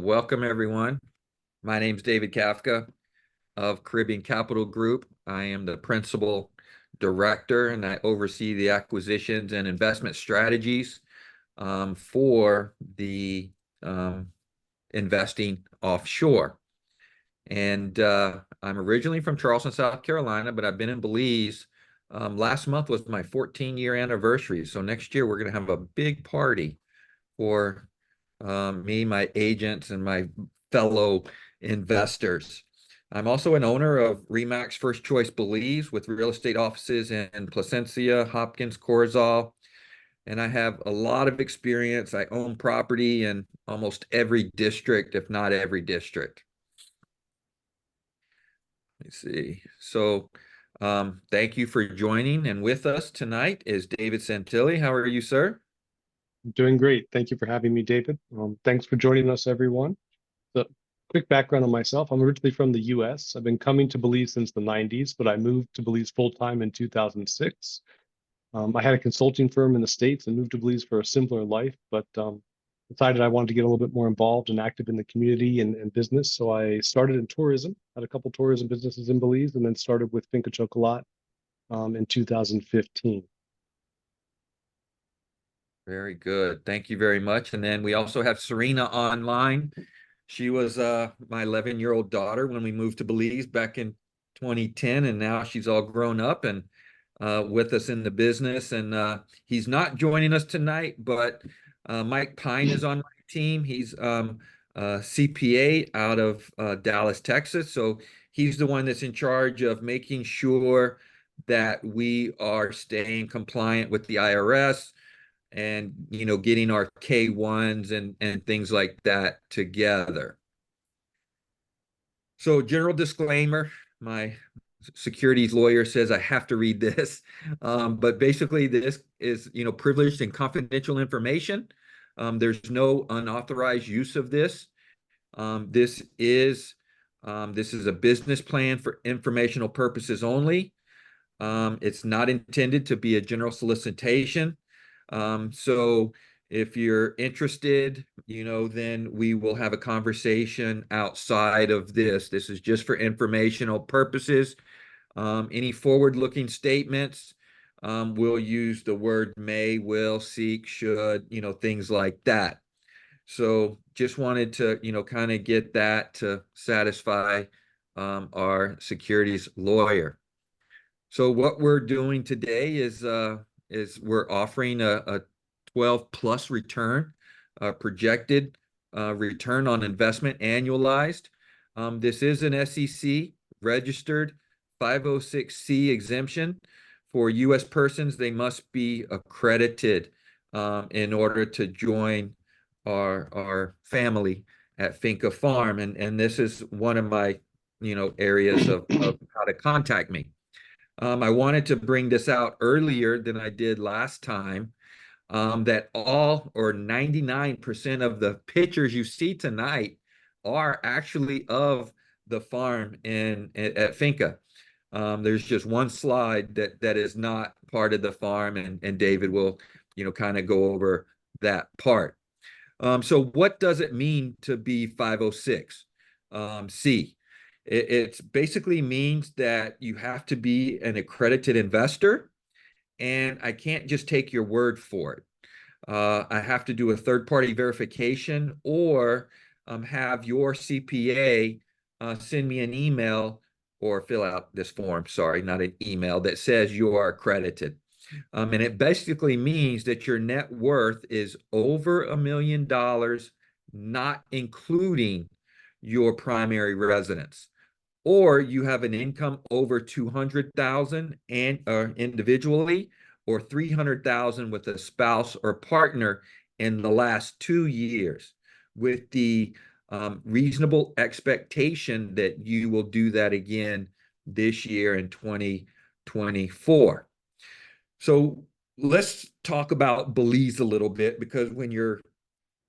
welcome everyone. My name is David Kafka of Caribbean Capital Group. I am the principal director and I oversee the acquisitions and investment strategies for the investing offshore. And I'm originally from Charleston, South Carolina, but I've been in Belize. Last month was my 14-year anniversary. So next year we're going to have a big party for me, my agents, and my fellow investors. I'm also an owner of Remax First Choice Belize with real estate offices in Placencia, Hopkins, Corozal, and I have a lot of experience. I own property in almost every district, if not every district. Let's see. So thank you for joining. And with us tonight is David Santilli. How are you, sir? Doing great. Thank you for having me, David. Thanks for joining us, everyone. So, quick background on myself. I'm originally from the US. I've been coming to Belize since the 90s, but I moved to Belize full-time in 2006. I had a consulting firm in the States and moved to Belize for a simpler life, but decided I wanted to get a little bit more involved and active in the community and business. So I started in tourism, had a couple tourism businesses in Belize, and then started with Finca Chocolat in 2015. Very good. Thank you very much. And then we also have Serena online. She was my 11-year-old daughter when we moved to Belize back in 2010, and now she's all grown up and with us in the business. And he's not joining us tonight, but Mike Pine is on my team. He's a CPA out of Dallas, Texas. So he's the one that's in charge of making sure that we are staying compliant with the IRS and getting our K1s and things like that together. So general disclaimer, my securities lawyer says I have to read this, but basically this is privileged and confidential information. There's no unauthorized use of this. This is a business plan for informational purposes only. It's not intended to be a general solicitation. So if you're interested, then we will have a conversation outside of this. This is just for informational purposes. Any forward-looking statements, we'll use the word may, will, seek, should, things like that. So just wanted to, kind of get that to satisfy our securities lawyer. So what we're doing today is we're offering a 12 plus return, projected return on investment annualized. This is an SEC registered 506C exemption. For U.S. persons, they must be accredited in order to join our family at Finca Farm. And this is one of my areas of how to contact me. I wanted to bring this out earlier than I did last time, that all or 99% of the pictures you see tonight are actually of the farm at Finca. There's just one slide that is not part of the farm, and David will, kind of go over that part. So what does it mean to be 506 C? It basically means that you have to be an accredited investor, and I can't just take your word for it. I have to do a third-party verification or have your CPA send me an email or fill out this form, sorry, not an email, that says you are accredited. And it basically means that your net worth is over $1 million, not including your primary residence, or you have an income over 200,000 and individually, or 300,000 with a spouse or partner in the last 2 years, with the reasonable expectation that you will do that again this year in 2024. So let's talk about Belize a little bit, because when you're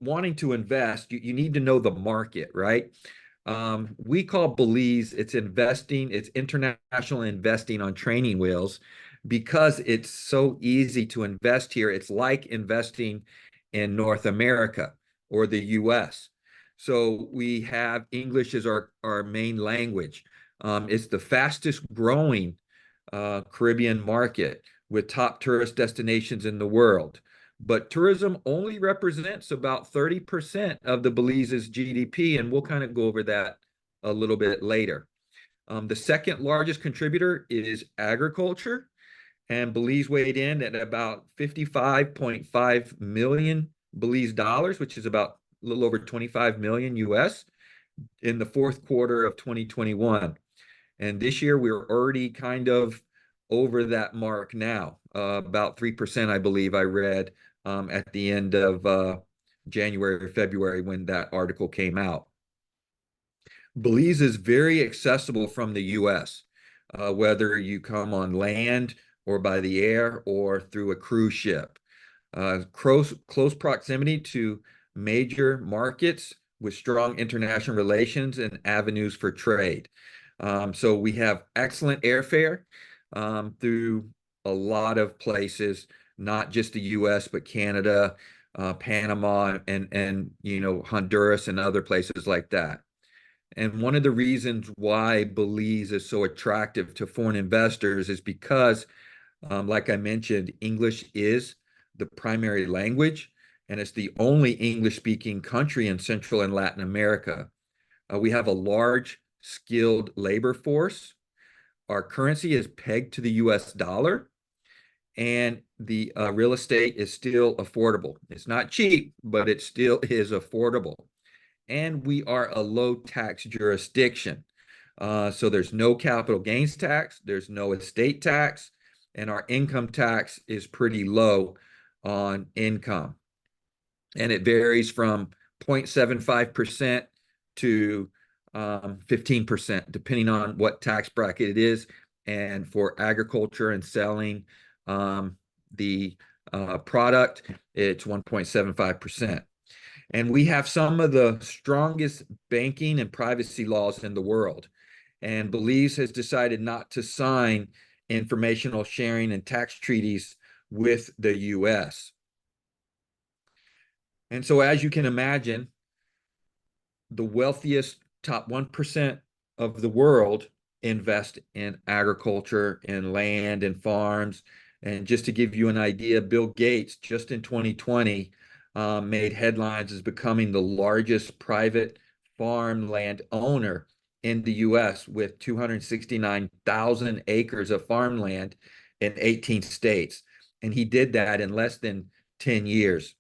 wanting to invest, you need to know the market, right? We call Belize, it's international investing on training wheels, because it's so easy to invest here. It's like investing in North America or the US. So we have English as our main language. It's the fastest growing Caribbean market with top tourist destinations in the world. But tourism only represents about 30% of the Belize's GDP, and we'll kind of go over that a little bit later. The second largest contributor is agriculture, and Belize weighed in at about 55.5 million Belize dollars, which is about a little over 25 million US in the fourth quarter of 2021. And this year we're already kind of over that mark now, about 3%, I believe I read at the end of January or February when that article came out. Belize is very accessible from the US, whether you come on land or by the air or through a cruise ship. Close proximity to major markets with strong international relations and avenues for trade. So we have excellent airfare through a lot of places, not just the US, but Canada, Panama, and Honduras and other places like that. And one of the reasons why Belize is so attractive to foreign investors is because, like I mentioned, English is the primary language, and it's the only English-speaking country in Central and Latin America. We have a large, skilled labor force. Our currency is pegged to the US dollar, and the real estate is still affordable. It's not cheap, but it still is affordable. And we are a low tax jurisdiction. So there's no capital gains tax, there's no estate tax, and our income tax is pretty low on income. And it varies from 0.75% to 15%, depending on what tax bracket it is. And for agriculture and selling the product, it's 1.75%. And we have some of the strongest banking and privacy laws in the world. And Belize has decided not to sign informational sharing and tax treaties with the US. And so, as you can imagine, the wealthiest top 1% of the world invest in agriculture and land and farms. And just to give you an idea, Bill Gates, just in 2020, made headlines as becoming the largest private farmland owner in the US with 269,000 acres of farmland in 18 states. And he did that in less than 10 years.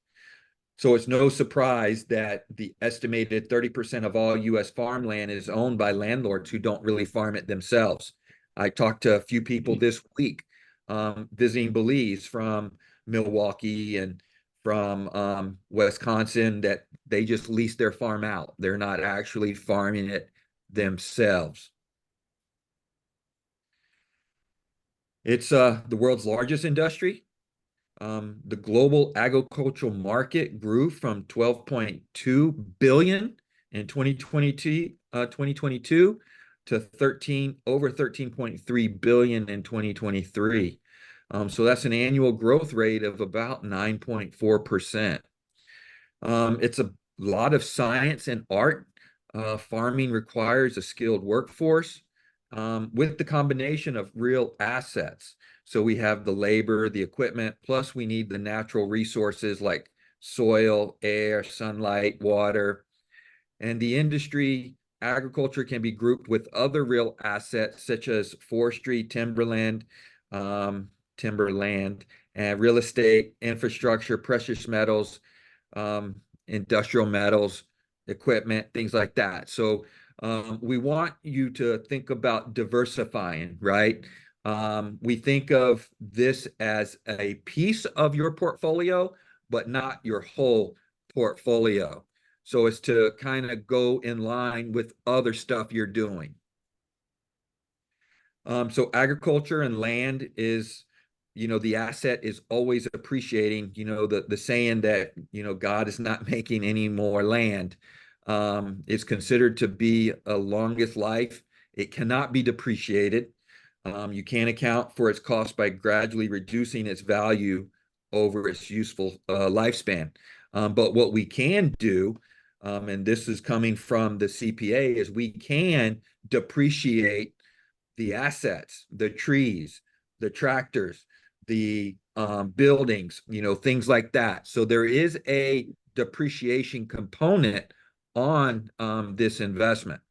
So it's no surprise that the estimated 30% of all US farmland is owned by landlords who don't really farm it themselves. I talked to a few people this week visiting Belize from Milwaukee and from Wisconsin that they just lease their farm out. They're not actually farming it themselves. It's the world's largest industry. The global agricultural market grew from 12.2 billion in 2022 to over 13.3 billion in 2023. So that's an annual growth rate of about 9.4%. It's a lot of science and art. Farming requires a skilled workforce with the combination of real assets. So we have the labor, the equipment, plus we need the natural resources like soil, air, sunlight, water. And the industry, agriculture can be grouped with other real assets such as forestry, timberland, and real estate, infrastructure, precious metals, industrial metals, equipment, things like that. So we want you to think about diversifying, right? We think of this as a piece of your portfolio, but not your whole portfolio. So it's to kind of go in line with other stuff you're doing. So agriculture and land is, the asset is always appreciating, the saying that, God is not making any more land. It's considered to be a longest life. It cannot be depreciated. You can't account for its cost by gradually reducing its value over its useful lifespan. But what we can do and this is coming from the CPA, is we can depreciate the assets, the trees, the tractors, the buildings, things like that. So there is a depreciation component on this investment.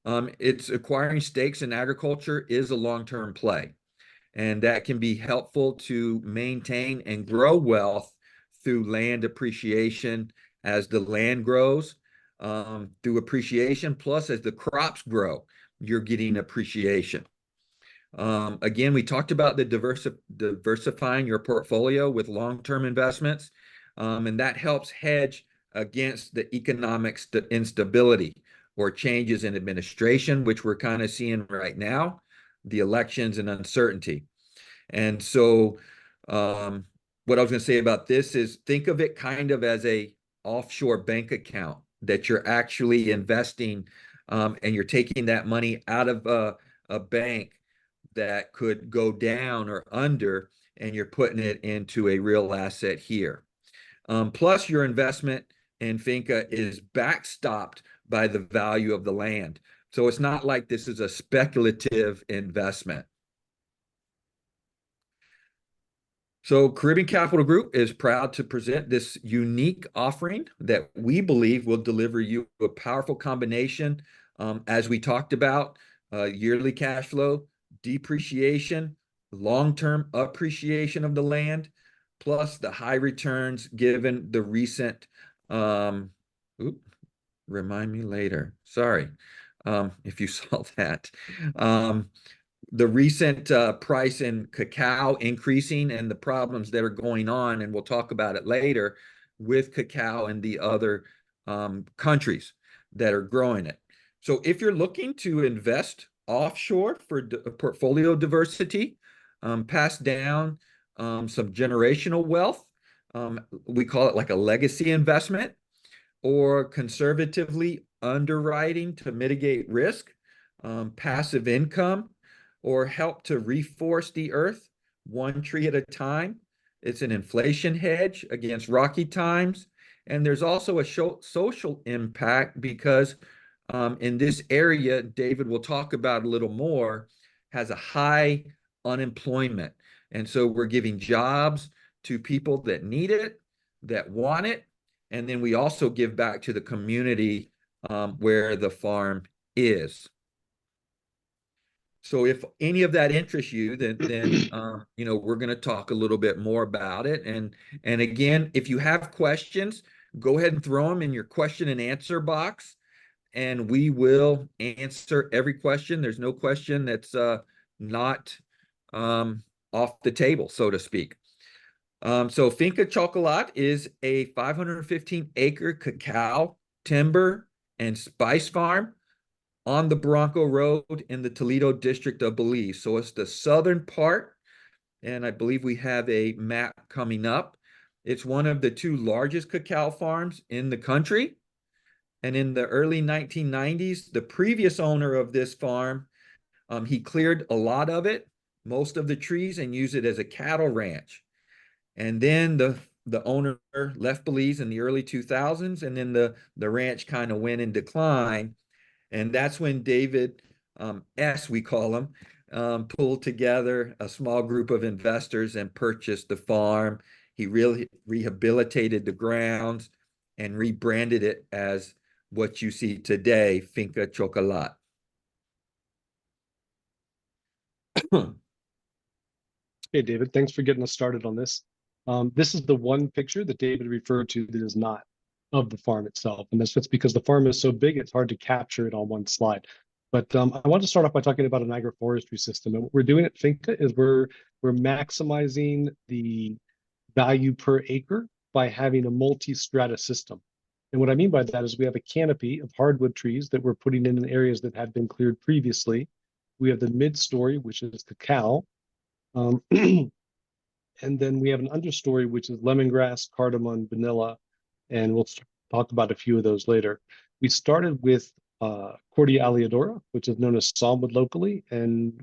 It's acquiring stakes in agriculture is a long-term play, and that can be helpful to maintain and grow wealth through land appreciation as the land grows, through appreciation, plus as the crops grow, you're getting appreciation. Again, we talked about the diversifying your portfolio with long-term investments, and that helps hedge against the economic instability or changes in administration, which we're kind of seeing right now, the elections and uncertainty. And so, what I was going to say about this is think of it kind of as a offshore bank account that you're actually investing, and you're taking that money out of a bank that could go down or under, and you're putting it into a real asset here. Plus, your investment in Finca is backstopped by the value of the land. So it's not like this is a speculative investment. So Caribbean Capital Group is proud to present this unique offering that we believe will deliver you a powerful combination, as we talked about, yearly cash flow, depreciation, long-term appreciation of the land, plus the high returns given the recent, remind me later, sorry, if you saw that. The recent price in cacao increasing and the problems that are going on, and we'll talk about it later, with cacao and the other countries that are growing it. So if you're looking to invest offshore for portfolio diversity, pass down some generational wealth, we call it like a legacy investment, or conservatively underwriting to mitigate risk, passive income, or help to reforest the earth one tree at a time. It's an inflation hedge against rocky times. And there's also a social impact because in this area, David will talk about a little more, has a high unemployment. And so we're giving jobs to people that need it, that want it. And then we also give back to the community where the farm is. So if any of that interests you, then we're going to talk a little bit more about it. And again, if you have questions, go ahead and throw them in your question and answer box, and we will answer every question. There's no question that's not off the table, so to speak. So Finca Chocolat is a 515-acre cacao, timber, and spice farm on the Bronco Road in the Toledo district of Belize. So it's the southern part, and I believe we have a map coming up. It's one of the two largest cacao farms in the country. And in the early 1990s, the previous owner of this farm, he cleared a lot of it, most of the trees, and used it as a cattle ranch. And then the owner left Belize in the early 2000s, and then the ranch kind of went in decline. And that's when David S., we call him, pulled together a small group of investors and purchased the farm. He really rehabilitated the grounds and rebranded it as what you see today, Finca Chocolat. Hey, David, thanks for getting us started on this. This is the one picture that David referred to that is not of the farm itself. And that's just because the farm is so big, it's hard to capture it on one slide. But I want to start off by talking about an agroforestry system. And what we're doing at Finca is we're maximizing the value per acre by having a multi-strata system. And what I mean by that is we have a canopy of hardwood trees that we're putting in areas that had been cleared previously. We have the mid-story, which is cacao. And then we have an understory, which is lemongrass, cardamom, vanilla, and we'll talk about a few of those later. We started with Cordia aleadora, which is known as salmwood locally, in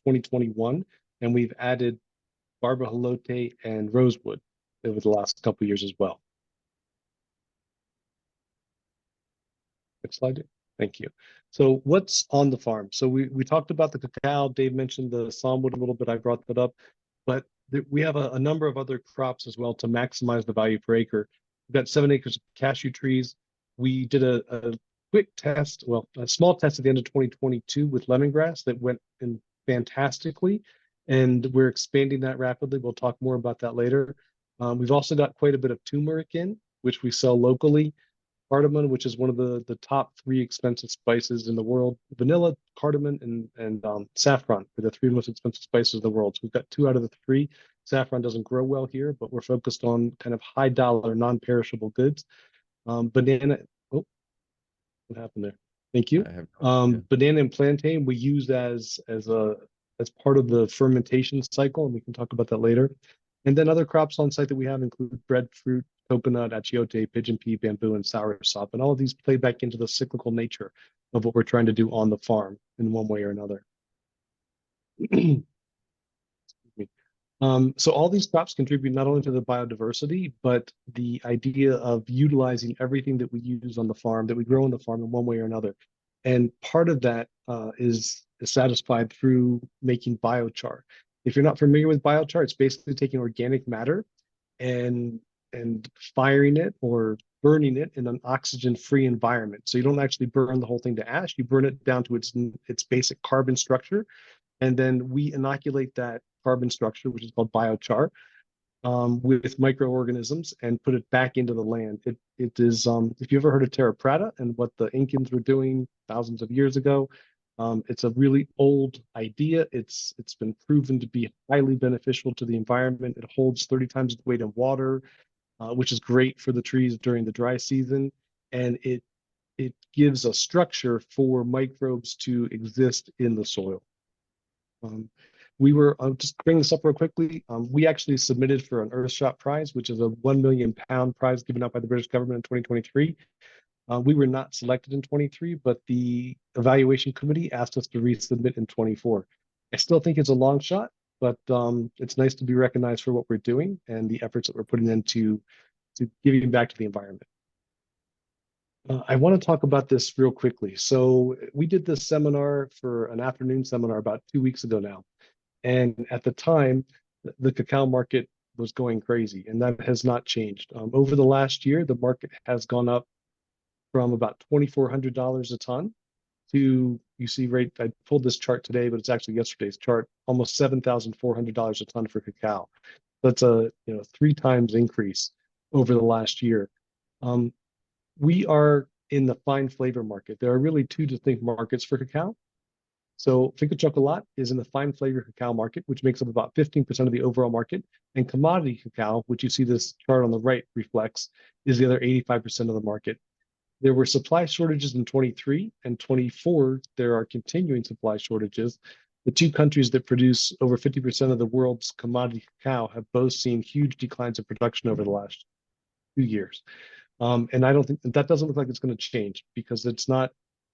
2021, and we've added barbaholote and rosewood over the last couple of years as well. Next slide. Thank you. So what's on the farm? So we talked about the cacao. Dave mentioned the salmwood a little bit. I brought that up, but we have a number of other crops as well to maximize the value per acre. We've got 7 acres of cashew trees. We did a quick test, well, a small test at the end of 2022 with lemongrass that went in fantastically, and we're expanding that rapidly. We'll talk more about that later. We've also got quite a bit of turmeric in, which we sell locally. Cardamom, which is one of the top 3 expensive spices in the world. Vanilla, cardamom, and saffron are the 3 most expensive spices in the world. So we've got 2 out of the 3. Saffron doesn't grow well here, but we're focused on kind of high dollar, non-perishable goods. Banana, oh, what happened there? Thank you. I have no idea. Banana and plantain we use as part of the fermentation cycle, and we can talk about that later. And then other crops on site that we have include breadfruit, coconut, achiote, pigeon pea, bamboo, and soursop. And all of these play back into the cyclical nature of what we're trying to do on the farm in one way or another. So all these crops contribute not only to the biodiversity, but the idea of utilizing everything that we use on the farm, that we grow on the farm in one way or another. And part of that is satisfied through making biochar. If you're not familiar with biochar, it's basically taking organic matter and firing it or burning it in an oxygen-free environment. So you don't actually burn the whole thing to ash. You burn it down to its basic carbon structure, and then we inoculate that carbon structure, which is called biochar, with microorganisms and put it back into the land. It is, if you ever heard of terra preta and what the Incans were doing thousands of years ago, it's a really old idea. It's been proven to be highly beneficial to the environment. It holds 30 times its weight in water, which is great for the trees during the dry season, and it gives a structure for microbes to exist in the soil. We were, I'll just bring this up real quickly. We actually submitted for an Earthshot Prize, which is a £1 million prize given out by the British government in 2023. We were not selected in 23, but the evaluation committee asked us to resubmit in 24. I still think it's a long shot, but it's nice to be recognized for what we're doing and the efforts that we're putting into giving back to the environment. I want to talk about this real quickly. So we did this seminar for an afternoon seminar about 2 weeks ago now. And at the time, the cacao market was going crazy, and that has not changed. Over the last year, the market has gone up from about $2,400 a ton to, you see, right, I pulled this chart today, but it's actually yesterday's chart, almost $7,400 a ton for cacao. That's a 3 times increase over the last year. We are in the fine flavor market. There are really 2 distinct markets for cacao. So Finca Chocolat is in the fine flavor cacao market, which makes up about 15% of the overall market. And commodity cacao, which you see this chart on the right reflects, is the other 85% of the market. There were supply shortages in 23 and 24. There are continuing supply shortages. The 2 countries that produce over 50% of the world's commodity cacao have both seen huge declines in production over the last 2 years. And I don't think that doesn't look like it's going to change, because it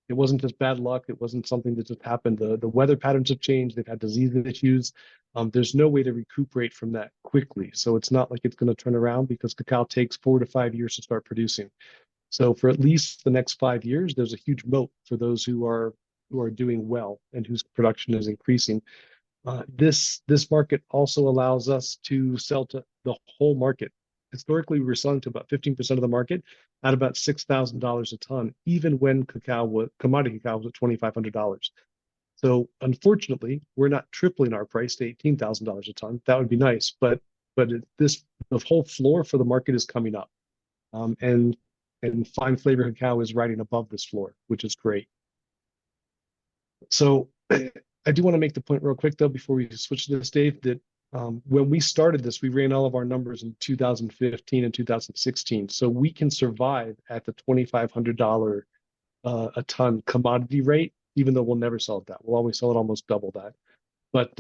wasn't just bad luck. It wasn't something that just happened. The weather patterns have changed. They've had disease issues. There's no way to recuperate from that quickly. So it's not like it's going to turn around, because cacao takes 4 to 5 years to start producing. So for at least the next 5 years, there's a huge moat for those who are doing well and whose production is increasing. This market also allows us to sell to the whole market. Historically, we were selling to about 15% of the market at about $6,000 a ton, even when commodity cacao was at $2,500. So unfortunately, we're not tripling our price to $18,000 a ton. That would be nice, but the whole floor for the market is coming up, and fine flavor cacao is riding above this floor, which is great. So I do want to make the point real quick, though, before we switch to this, Dave, that when we started this, we ran all of our numbers in 2015 and 2016. So we can survive at the $2,500 a ton commodity rate, even though we'll never sell it that. We'll always sell it almost double that. But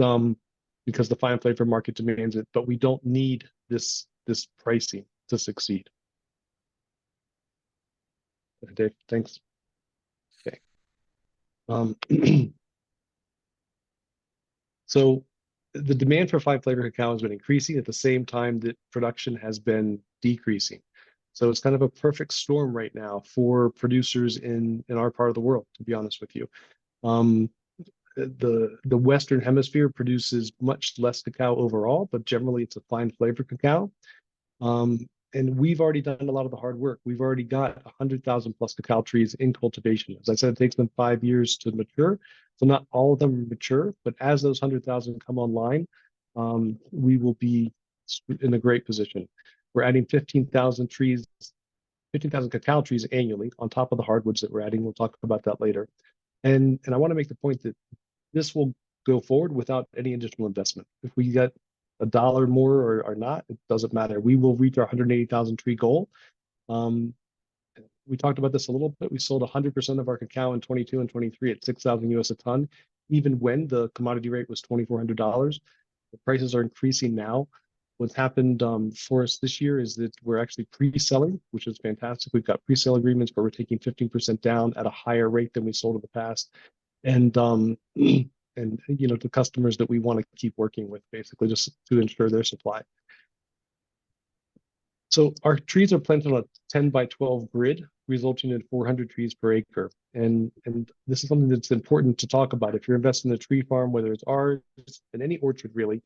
because the fine flavor market demands it, but we don't need this pricing to succeed. Dave, thanks. Okay. So the demand for fine flavor cacao has been increasing at the same time that production has been decreasing. So it's kind of a perfect storm right now for producers in our part of the world, to be honest with you. Um, the Western Hemisphere produces much less cacao overall, but generally it's a fine flavor cacao. And we've already done a lot of the hard work. We've already got 100,000 plus cacao trees in cultivation. As I said, it takes them 5 years to mature. So not all of them mature, but as those 100,000 come online, we will be in a great position. We're adding 15,000 trees, 15,000 cacao trees annually on top of the hardwoods that we're adding. We'll talk about that later. And I want to make the point that this will go forward without any additional investment. If we get a dollar more or not, it doesn't matter. We will reach our 180,000 tree goal. We talked about this a little bit. We sold 100% of our cacao in 22 and 23 at 6,000 US a ton, even when the commodity rate was $2,400. The prices are increasing now. What's happened for us this year is that we're actually pre-selling, which is fantastic. We've got pre-sale agreements where we're taking 15% down at a higher rate than we sold in the past. And to customers that we want to keep working with, basically, just to ensure their supply. So our trees are planted on a 10 by 12 grid, resulting in 400 trees per acre. And this is something that's important to talk about. If you're investing in a tree farm, whether it's ours, in any orchard really,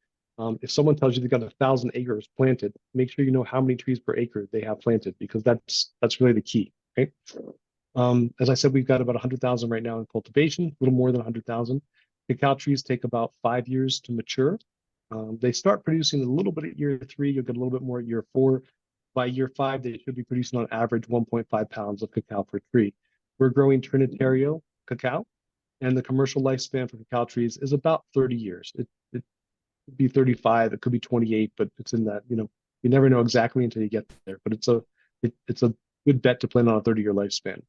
if someone tells you they've got 1,000 acres planted, make sure you know how many trees per acre they have planted, because that's really the key, right? As I said, we've got about 100,000 right now in cultivation, a little more than 100,000. Cacao trees take about 5 years to mature. They start producing a little bit at year 3. You'll get a little bit more at year 4. By year 5, they should be producing on average 1.5 pounds of cacao per tree. We're growing Trinitario cacao, and the commercial lifespan for cacao trees is about 30 years. It could be 35, it could be 28, but it's in that, you never know exactly until you get there. But it's a good bet to plan on a 30-year lifespan.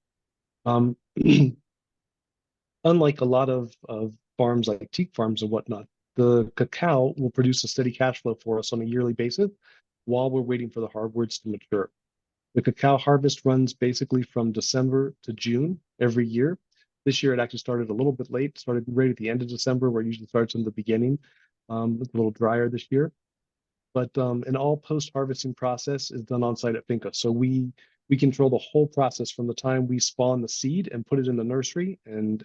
Unlike a lot of farms like teak farms and whatnot, the cacao will produce a steady cash flow for us on a yearly basis while we're waiting for the hardwoods to mature. The cacao harvest runs basically from December to June every year. This year it actually started a little bit late, started right at the end of December, where it usually starts in the beginning. It's a little drier this year. But an all post-harvesting process is done on site at Finca. So we control the whole process from the time we spawn the seed and put it in the nursery and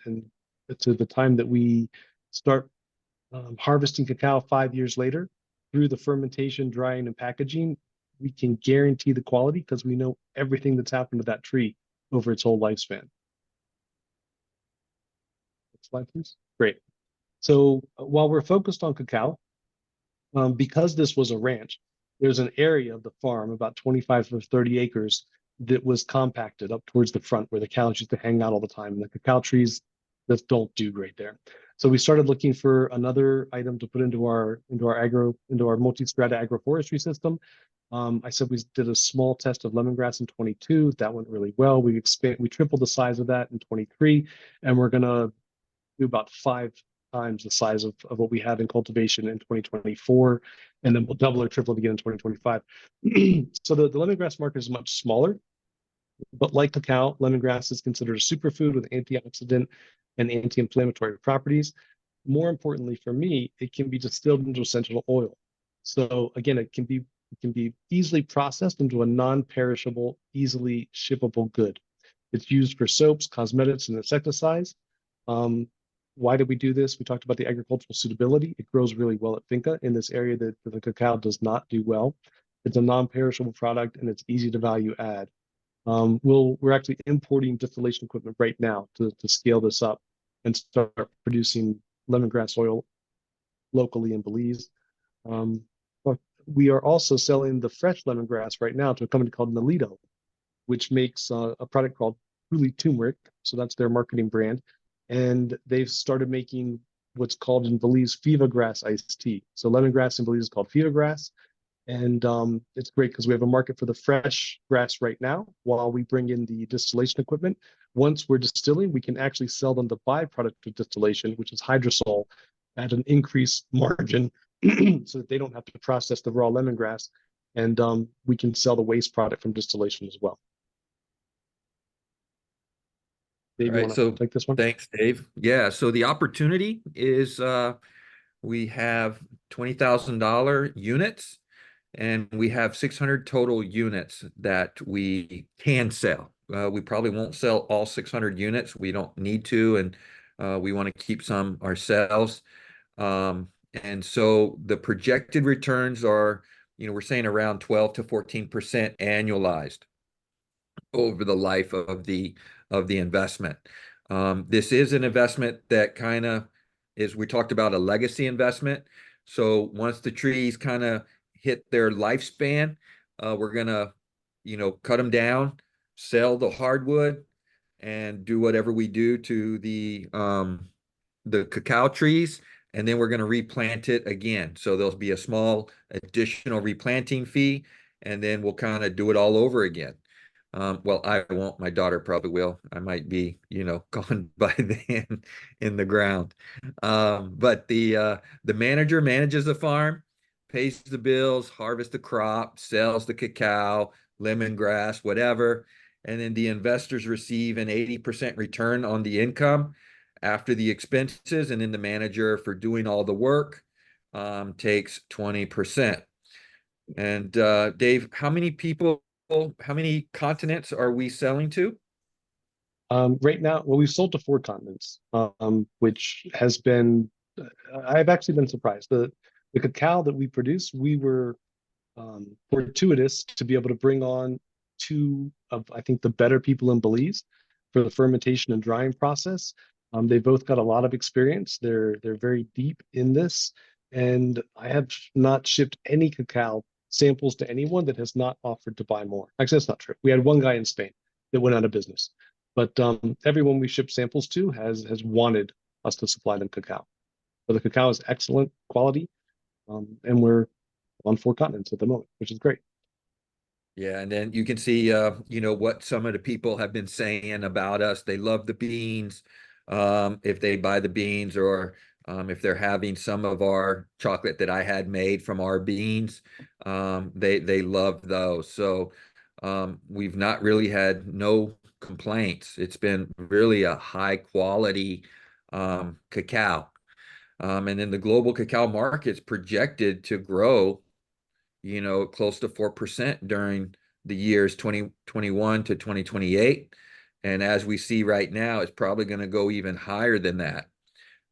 to the time that we start harvesting cacao 5 years later. Through the fermentation, drying, and packaging, we can guarantee the quality because we know everything that's happened to that tree over its whole lifespan. Next slide, please. Great. So while we're focused on cacao, because this was a ranch, there's an area of the farm, about 25 or 30 acres, that was compacted up towards the front where the cows used to hang out all the time. And the cacao trees just don't do great there. So we started looking for another item to put into our multi-strata agroforestry system. I said we did a small test of lemongrass in 22. That went really well. We tripled the size of that in 23, and we're gonna do about 5 times the size of what we have in cultivation in 2024, and then we'll double or triple it again in 2025. So the lemongrass market is much smaller, but like cacao, lemongrass is considered a superfood with antioxidant and anti-inflammatory properties. More importantly for me, it can be distilled into essential oil. So again, it can be easily processed into a non-perishable, easily shippable good. It's used for soaps, cosmetics, and insecticides. Why did we do this? We talked about the agricultural suitability. It grows really well at Finca in this area that the cacao does not do well. It's a non-perishable product, and it's easy to value add. We're actually importing distillation equipment right now to scale this up and start producing lemongrass oil locally in Belize. But we are also selling the fresh lemongrass right now to a company called Nolito, which makes a product called Truly Turmeric. So that's their marketing brand. And they've started making what's called in Belize Fiva grass iced tea. So lemongrass in Belize is called Fiva grass. And it's great because we have a market for the fresh grass right now while we bring in the distillation equipment. Once we're distilling, we can actually sell them the byproduct of distillation, which is hydrosol, at an increased margin so that they don't have to process the raw lemongrass. And we can sell the waste product from distillation as well. Dave, All right, you so want to take this one? thanks, Dave. Yeah, so the opportunity is we have $20,000 units. and we have 600 total units that we can sell. We probably won't sell all 600 units. We don't need to, and we want to keep some ourselves. And so the projected returns are, we're saying around 12 to 14% annualized over the life of the investment. This is an investment that kind of is, we talked about a legacy investment. So once the trees kind of hit their lifespan, we're gonna, cut them down, sell the hardwood, and do whatever we do to the cacao trees, and then we're going to replant it again. So there'll be a small additional replanting fee, and then we'll kind of do it all over again. Well, I won't. My daughter probably will. I might be, gone by then in the ground. But the manager manages the farm, pays the bills, harvests the crop, sells the cacao, lemongrass, whatever, and then the investors receive an 80% return on the income after the expenses, and then the manager for doing all the work takes 20%. And Dave, how many continents are we selling to? Right now, well, we've sold to 4 continents, which has been, I've actually been surprised. The cacao that we produce, we were fortuitous to be able to bring on two of, I think, the better people in Belize for the fermentation and drying process. They both got a lot of experience. They're very deep in this, and I have not shipped any cacao samples to anyone that has not offered to buy more. Actually, that's not true. We had one guy in Spain that went out of business, but everyone we shipped samples to has wanted us to supply them cacao. So the cacao is excellent quality, and we're on 4 continents at the moment, which is great. Yeah, and then you can see, what some of the people have been saying about us. They love the beans. If they buy the beans, or if they're having some of our chocolate that I had made from our beans, they love those. So we've not really had no complaints. It's been really a high quality cacao. And then the global cacao market's projected to grow, close to 4% during the years 2021 to 2028. And as we see right now, it's probably going to go even higher than that.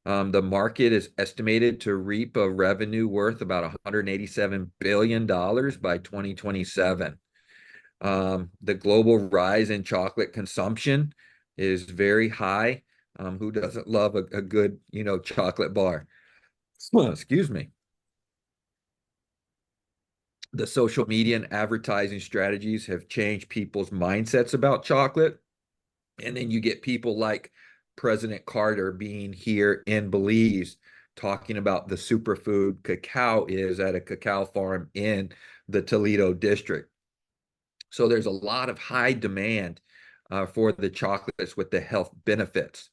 The market is estimated to reap a revenue worth about $187 billion by 2027. The global rise in chocolate consumption is very high. Who doesn't love a good, chocolate bar? Excuse me. The social media and advertising strategies have changed people's mindsets about chocolate. And then you get people like President Carter being here in Belize talking about the superfood cacao is at a cacao farm in the Toledo district. So there's a lot of high demand for the chocolates with the health benefits.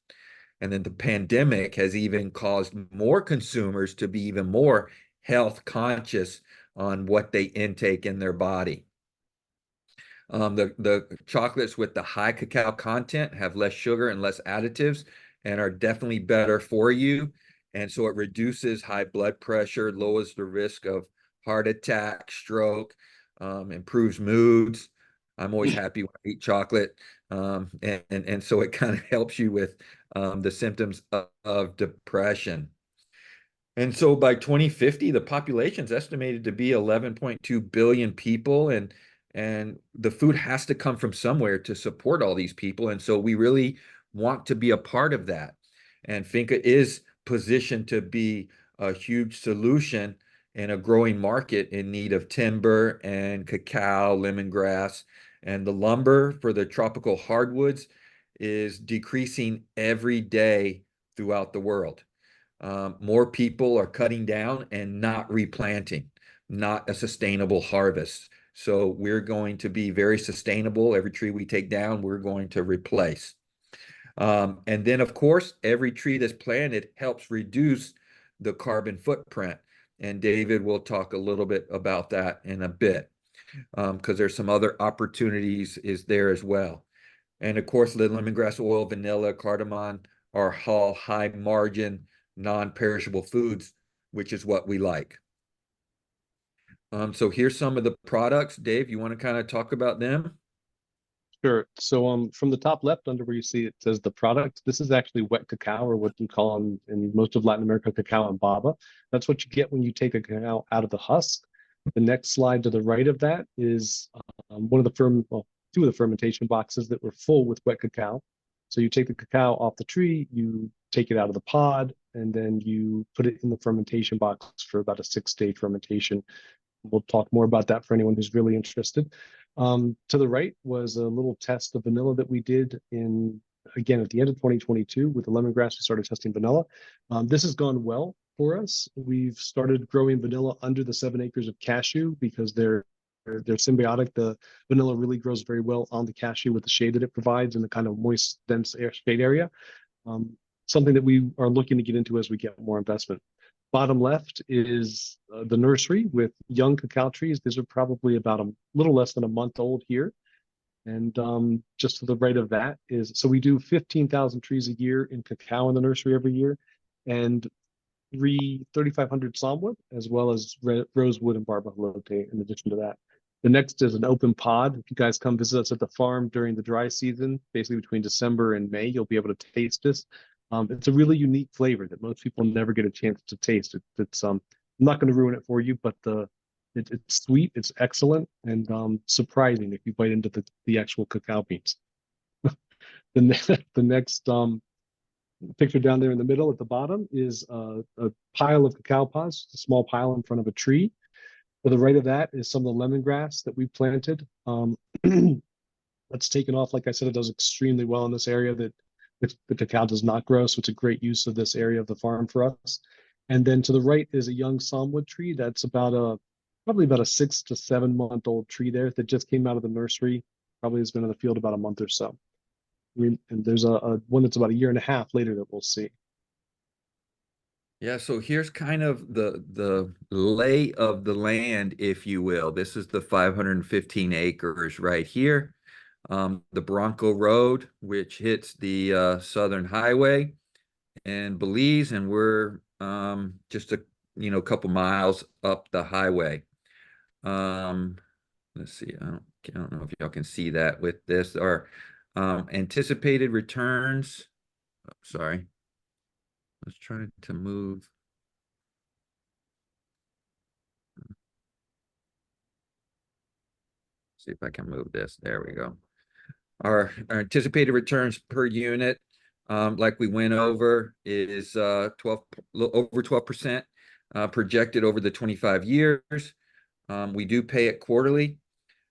And then the pandemic has even caused more consumers to be even more health conscious on what they intake in their body. The chocolates with the high cacao content have less sugar and less additives and are definitely better for you. And so it reduces high blood pressure, lowers the risk of heart attack, stroke, improves moods. I'm always happy when I eat chocolate. And so it kind of helps you with the symptoms of depression. And so by 2050, the population is estimated to be 11.2 billion people, and the food has to come from somewhere to support all these people. And so we really want to be a part of that. And Finca is positioned to be a huge solution in a growing market in need of timber and cacao, lemongrass, and the lumber for the tropical hardwoods is decreasing every day throughout the world. More people are cutting down and not replanting, not a sustainable harvest. So we're going to be very sustainable. Every tree we take down, we're going to replace. And then, of course, every tree that's planted helps reduce the carbon footprint. And David will talk a little bit about that in a bit, because there's some other opportunities is there as well. And of course, the lemongrass oil, vanilla, cardamom are all high margin, non-perishable foods, which is what we like. So here's some of the products. Dave, you want to kind of talk about them? Sure. So from the top left under where you see it says the product, this is actually wet cacao, or what you call in most of Latin America cacao and baba. That's what you get when you take a cacao out of the husk. The next slide to the right of that is one of the two of the fermentation boxes that were full with wet cacao. So you take the cacao off the tree, you take it out of the pod, and then you put it in the fermentation box for about a 6-day fermentation. We'll talk more about that for anyone who's really interested. To the right was a little test of vanilla that we did again, at the end of 2022 with the lemongrass. We started testing vanilla. This has gone well for us. We've started growing vanilla under the 7 acres of cashew because they're symbiotic. The vanilla really grows very well on the cashew with the shade that it provides and the kind of moist, dense shade area. Um, Something that we are looking to get into as we get more investment. Bottom left is the nursery with young cacao trees. These are probably about a little less than a month old here. And just to the right of that is, so we do 15,000 trees a year in cacao in the nursery every year, and 3,500 psalmwood, as well as rosewood and barbaholote in addition to that. The next is an open pod. If you guys come visit us at the farm during the dry season, basically between December and May, you'll be able to taste this. It's a really unique flavor that most people never get a chance to taste. I'm not going to ruin it for you, but it's sweet, it's excellent, and surprising if you bite into the actual cacao beans. The next picture down there in the middle at the bottom is a pile of cacao pods, a small pile in front of a tree. To the right of that is some of the lemongrass that we planted. That's taken off. Like I said, it does extremely well in this area that the cacao does not grow, so it's a great use of this area of the farm for us. And then to the right is a young psalmwood tree that's probably about a 6 to 7 month old tree there that just came out of the nursery. Probably has been in the field about a month or so. And there's a one that's about a year and a half later that we'll see. Yeah, so here's kind of the lay of the land, if you will. This is the 515 acres right here. The Bronco Road, which hits the Southern Highway in Belize, and we're just a couple miles up the highway. Um, let's see, I don't know if y'all can see that with this. Our anticipated returns. Oh, sorry, I was trying to move. See if I can move this. There we go. Our anticipated returns per unit, like we went over, is 12, over 12%, projected over the 25 years. We do pay it quarterly.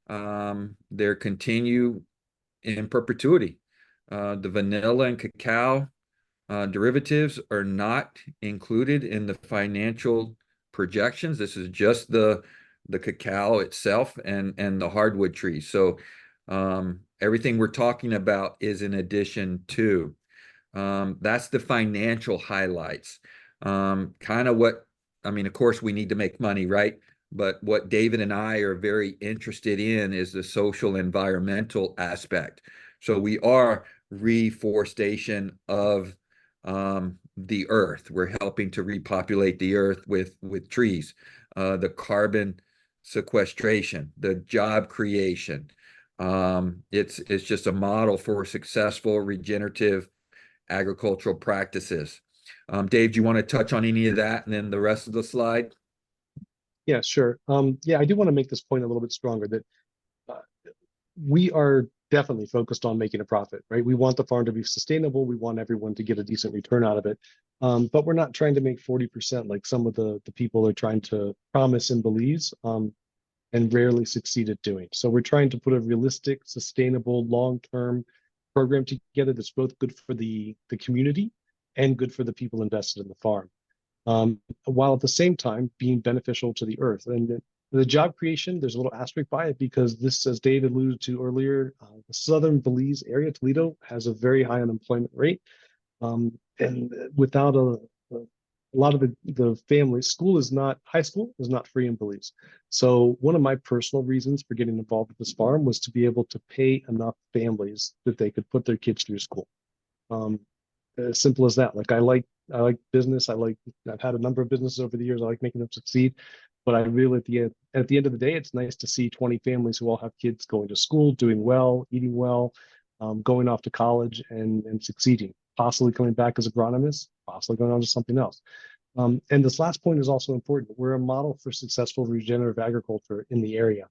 They continue in perpetuity. The vanilla and cacao derivatives are not included in the financial projections. This is just the cacao itself and the hardwood trees. So everything we're talking about is in addition to. That's the financial highlights. Kind of what, I mean, of course, we need to make money, right? But what David and I are very interested in is the social environmental aspect. So we are reforestation of the earth. We're helping to repopulate the earth with trees. The carbon sequestration, the job creation. It's just a model for successful regenerative agricultural practices. Dave, do you want to touch on any of that and then the rest of the slide? Yeah, sure. Yeah, I do want to make this point a little bit stronger that uh, we are definitely focused on making a profit, right? We want the farm to be sustainable. We want everyone to get a decent return out of it. But we're not trying to make 40% like some of the people are trying to promise in Belize, and rarely succeed at doing. So we're trying to put a realistic, sustainable, long-term program together that's both good for the community and good for the people invested in the farm, while at the same time being beneficial to the earth. And the job creation, there's a little asterisk by it because this, as Dave alluded to earlier, the southern Belize area, Toledo, has a very high unemployment rate. And without a lot of the families, high school is not free in Belize. So one of my personal reasons for getting involved with this farm was to be able to pay enough families that they could put their kids through school. Um, as simple as that. Like I like business. I've had a number of businesses over the years. I like making them succeed. But I really, at the end of the day, it's nice to see 20 families who all have kids going to school, doing well, eating well, going off to college and succeeding, possibly coming back as agronomists, possibly going on to something else. And this last point is also important. We're a model for successful regenerative agriculture in the area.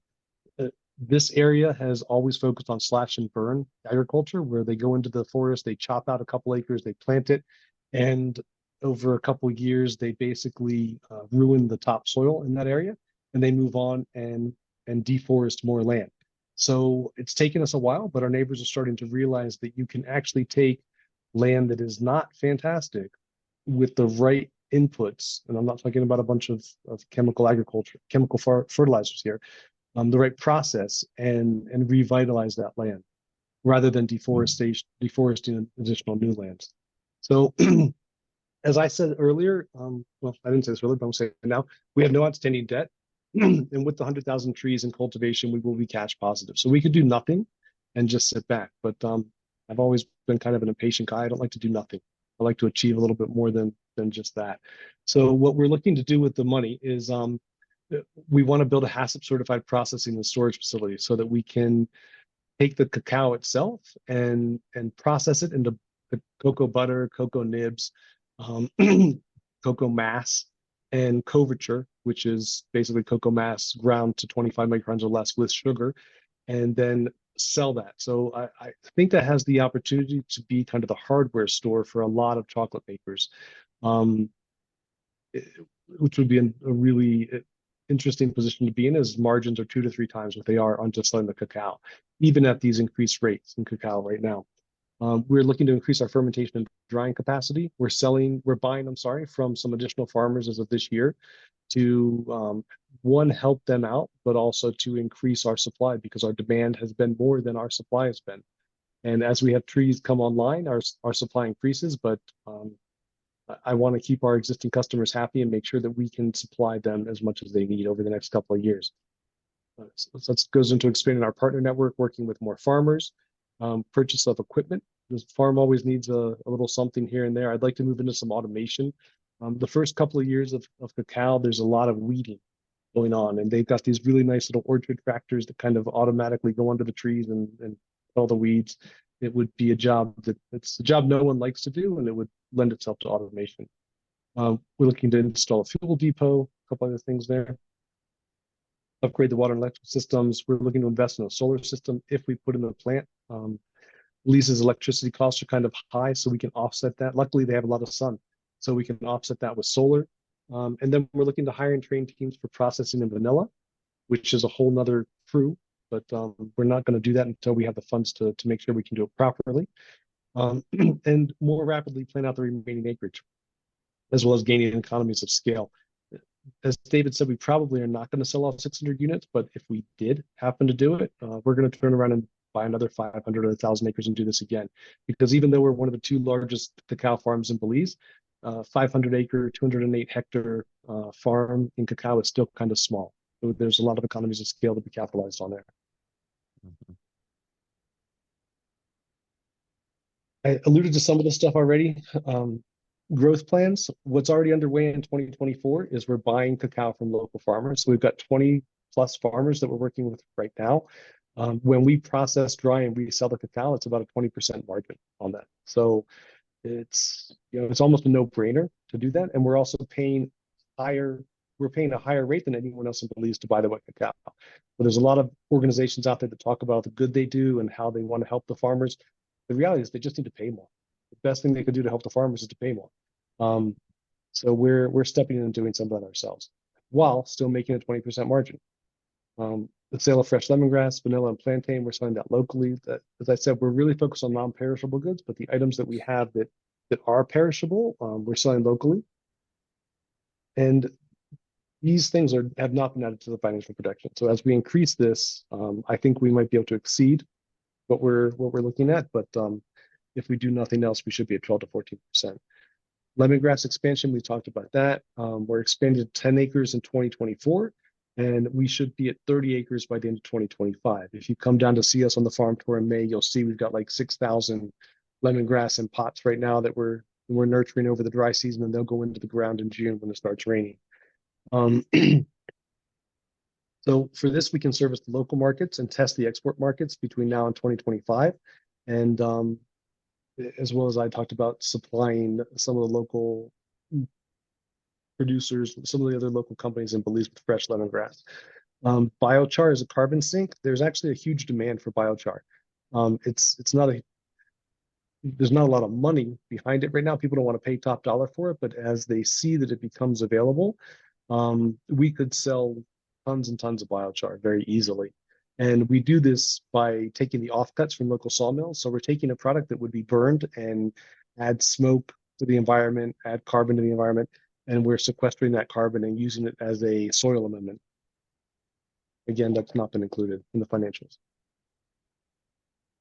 This area has always focused on slash and burn agriculture, where they go into the forest, they chop out a couple acres, they plant it, and over a couple of years, they basically ruin the topsoil in that area, and they move on and deforest more land. So it's taken us a while, but our neighbors are starting to realize that you can actually take land that is not fantastic with the right inputs, and I'm not talking about a bunch of chemical agriculture, chemical fertilizers here, the right process and revitalize that land rather than deforesting additional new lands. So as I said earlier, well, I didn't say this earlier, but I'm saying it now, we have no outstanding debt. And with the 100,000 trees in cultivation, we will be cash positive. So we could do nothing and just sit back. But I've always been kind of an impatient guy. I don't like to do nothing. I like to achieve a little bit more than just that. So what we're looking to do with the money is we want to build a HACCP certified processing and storage facility so that we can take the cacao itself and process it into cocoa butter, cocoa nibs, cocoa mass, and couverture, which is basically cocoa mass ground to 25 microns or less with sugar, and then sell that. So I think that has the opportunity to be kind of the hardware store for a lot of chocolate makers, which would be a really interesting position to be in, as margins are 2 to 3 times what they are on just selling the cacao, even at these increased rates in cacao right now. We're looking to increase our fermentation and drying capacity. We're buying, from some additional farmers as of this year to, one, help them out, but also to increase our supply because our demand has been more than our supply has been. And as we have trees come online, our supply increases, but I want to keep our existing customers happy and make sure that we can supply them as much as they need over the next couple of years. So that goes into expanding our partner network, working with more farmers, purchase of equipment. The farm always needs a little something here and there. I'd like to move into some automation. The first couple of years of cacao, there's a lot of weeding going on, and they've got these really nice little orchard tractors that kind of automatically go under the trees and kill the weeds. It would be it's a job no one likes to do, and it would lend itself to automation. We're looking to install a fuel depot, a couple other things there. Upgrade the water and electric systems. We're looking to invest in a solar system if we put in a plant. Lisa's electricity costs are kind of high, so we can offset that. Luckily, they have a lot of sun, so we can offset that with solar. And then we're looking to hire and train teams for processing in vanilla, which is a whole nother crew, but we're not going to do that until we have the funds to make sure we can do it properly. And more rapidly plan out the remaining acreage, as well as gaining economies of scale. As David said, we probably are not going to sell off 600 units, but if we did happen to do it, we're going to turn around and buy another 500 or 1,000 acres and do this again. Because even though we're one of the 2 largest cacao farms in Belize, 500 acre, 208 hectare farm in cacao is still kind of small. So there's a lot of economies of scale to be capitalized on there. Mhm. I alluded to some of this stuff already. Growth plans, what's already underway in 2024 is we're buying cacao from local farmers. So we've got 20 plus farmers that we're working with right now. When we process, dry, and resell the cacao, it's about a 20% margin on that. So it's almost a no-brainer to do that. And we're also paying a higher rate than anyone else in Belize to buy the wet cacao. But there's a lot of organizations out there that talk about the good they do and how they want to help the farmers. The reality is they just need to pay more. The best thing they could do to help the farmers is to pay more. So we're stepping in and doing some of that ourselves while still making a 20% margin. The sale of fresh lemongrass, vanilla, and plantain, we're selling that locally. That, as I said, we're really focused on non-perishable goods, but the items that we have that are perishable, we're selling locally. And these things have not been added to the financial projection. So as we increase this, I think we might be able to exceed what we're looking at. But if we do nothing else, we should be at 12 to 14%. Lemongrass expansion, we talked about that. We're expanding to 10 acres in 2024, and we should be at 30 acres by the end of 2025. If you come down to see us on the farm tour in May, you'll see we've got like 6,000 lemongrass in pots right now that we're nurturing over the dry season, and they'll go into the ground in June when it starts raining. So for this, we can service the local markets and test the export markets between now and 2025. And as well as I talked about supplying some of the local producers, some of the other local companies in Belize with fresh lemongrass. Biochar is a carbon sink. There's actually a huge demand for biochar. It's not a There's not a lot of money behind it right now. People don't want to pay top dollar for it, but as they see that it becomes available, we could sell tons and tons of biochar very easily. And we do this by taking the offcuts from local sawmills. So we're taking a product that would be burned and add smoke to the environment, add carbon to the environment, and we're sequestering that carbon and using it as a soil amendment. Again, that's not been included in the financials.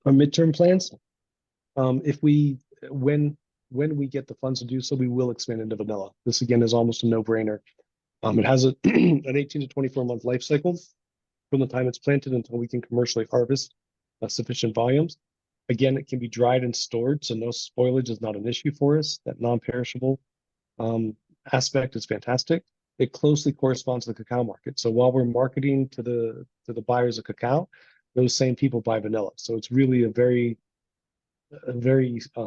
Our midterm plans, if we when we get the funds to do so, we will expand into vanilla. This again is almost a no-brainer. It has an 18 to 24-month life cycle from the time it's planted until we can commercially harvest sufficient volumes. Again, it can be dried and stored, so no spoilage is not an issue for us. That non-perishable aspect is fantastic. It closely corresponds to the cacao market. So while we're marketing to the buyers of cacao, those same people buy vanilla. So it's really a very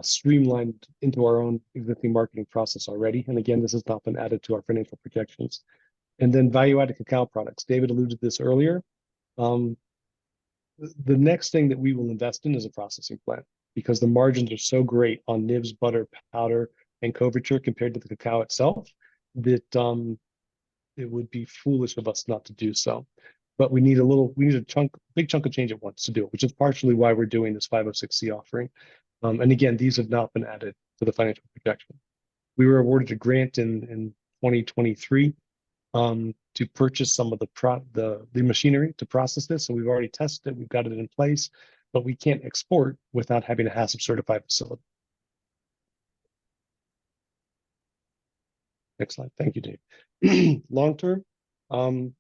streamlined into our own existing marketing process already. And again, this has not been added to our financial projections. And then value-added cacao products. David alluded to this earlier. The next thing that we will invest in is a processing plant because the margins are so great on nibs, butter, powder, and couverture compared to the cacao itself that it would be foolish of us not to do so. But we need a big chunk of change at once to do it, which is partially why we're doing this 506C offering. And again, these have not been added to the financial projection. We were awarded a grant in 2023 to purchase some of the machinery to process this. So we've already tested it, we've got it in place, but we can't export without having a HACCP certified facility. Next slide. Thank you, Dave. Long term,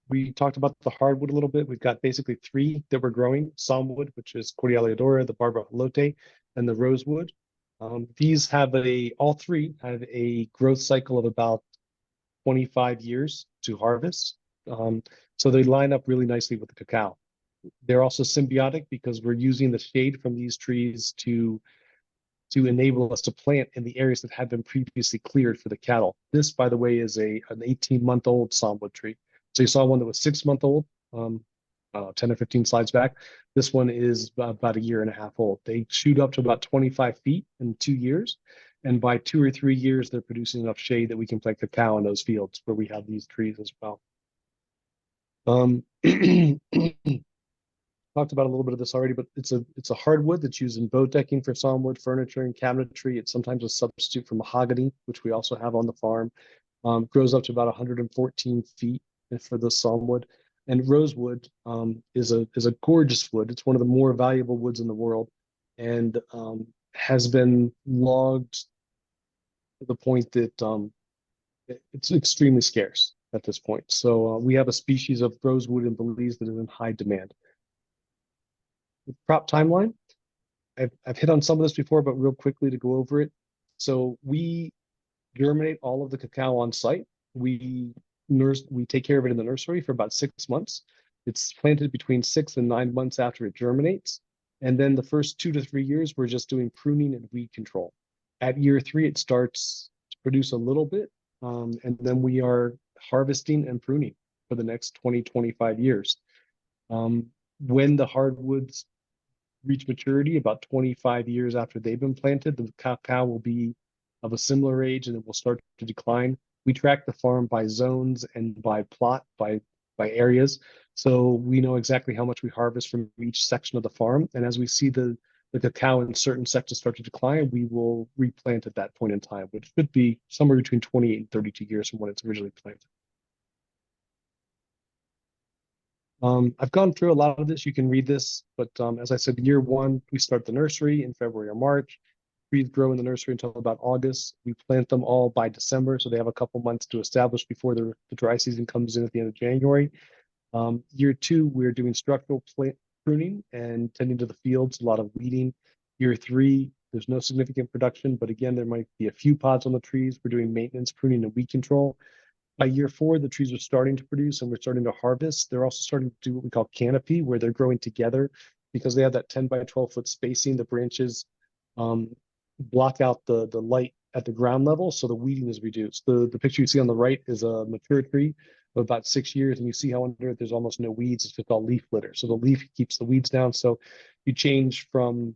we talked about the hardwood a little bit. We've got basically 3 that we're growing: psalmwood, which is Cordialeadora, the Barba Halote, and the rosewood. All 3 have a growth cycle of about 25 years to harvest. So they line up really nicely with the cacao. They're also symbiotic because we're using the shade from these trees to enable us to plant in the areas that have been previously cleared for the cattle. This, by the way, is an 18-month-old psalmwood tree. So you saw one that was 6-month-old, 10 or 15 slides back. This one is about a year and a half old. They shoot up to about 25 feet in 2 years. And by 2 or 3 years, they're producing enough shade that we can plant cacao in those fields where we have these trees as well. Talked about a little bit of this already, but it's a hardwood that's used in boat decking for psalmwood, furniture, and cabinetry. It's sometimes a substitute for mahogany, which we also have on the farm. Grows up to about 114 feet for the psalmwood. And rosewood is a gorgeous wood. It's one of the more valuable woods in the world, and has been logged to the point that it's extremely scarce at this point. So we have a species of rosewood in Belize that is in high demand. The crop timeline, I've hit on some of this before, but real quickly to go over it. So we germinate all of the cacao on site. We take care of it in the nursery for about 6 months. It's planted between 6 and 9 months after it germinates. And then the first 2 to 3 years, we're just doing pruning and weed control. At year 3, it starts to produce a little bit. And then we are harvesting and pruning for the next 20, 25 years. When the hardwoods reach maturity, about 25 years after they've been planted, the cacao will be of a similar age and it will start to decline. We track the farm by zones and by plot, by areas. So we know exactly how much we harvest from each section of the farm. And as we see the cacao in certain sections start to decline, we will replant at that point in time, which could be somewhere between 28 and 32 years from when it's originally planted. I've gone through a lot of this. You can read this, but as I said, year 1, we start the nursery in February or March. Trees grow in the nursery until about August. We plant them all by December, so they have a couple months to establish before the dry season comes in at the end of January. Year 2, we're doing structural pruning and tending to the fields, a lot of weeding. Year 3, there's no significant production, but again, there might be a few pods on the trees. We're doing maintenance, pruning, and weed control. By year 4, the trees are starting to produce and we're starting to harvest. They're also starting to do what we call canopy, where they're growing together because they have that 10 by 12 foot spacing. The branches um, block out the light at the ground level, so the weeding is reduced. The picture you see on the right is a mature tree of about 6 years, and you see how under it there's almost no weeds. It's just all leaf litter. So the leaf keeps the weeds down. So you change from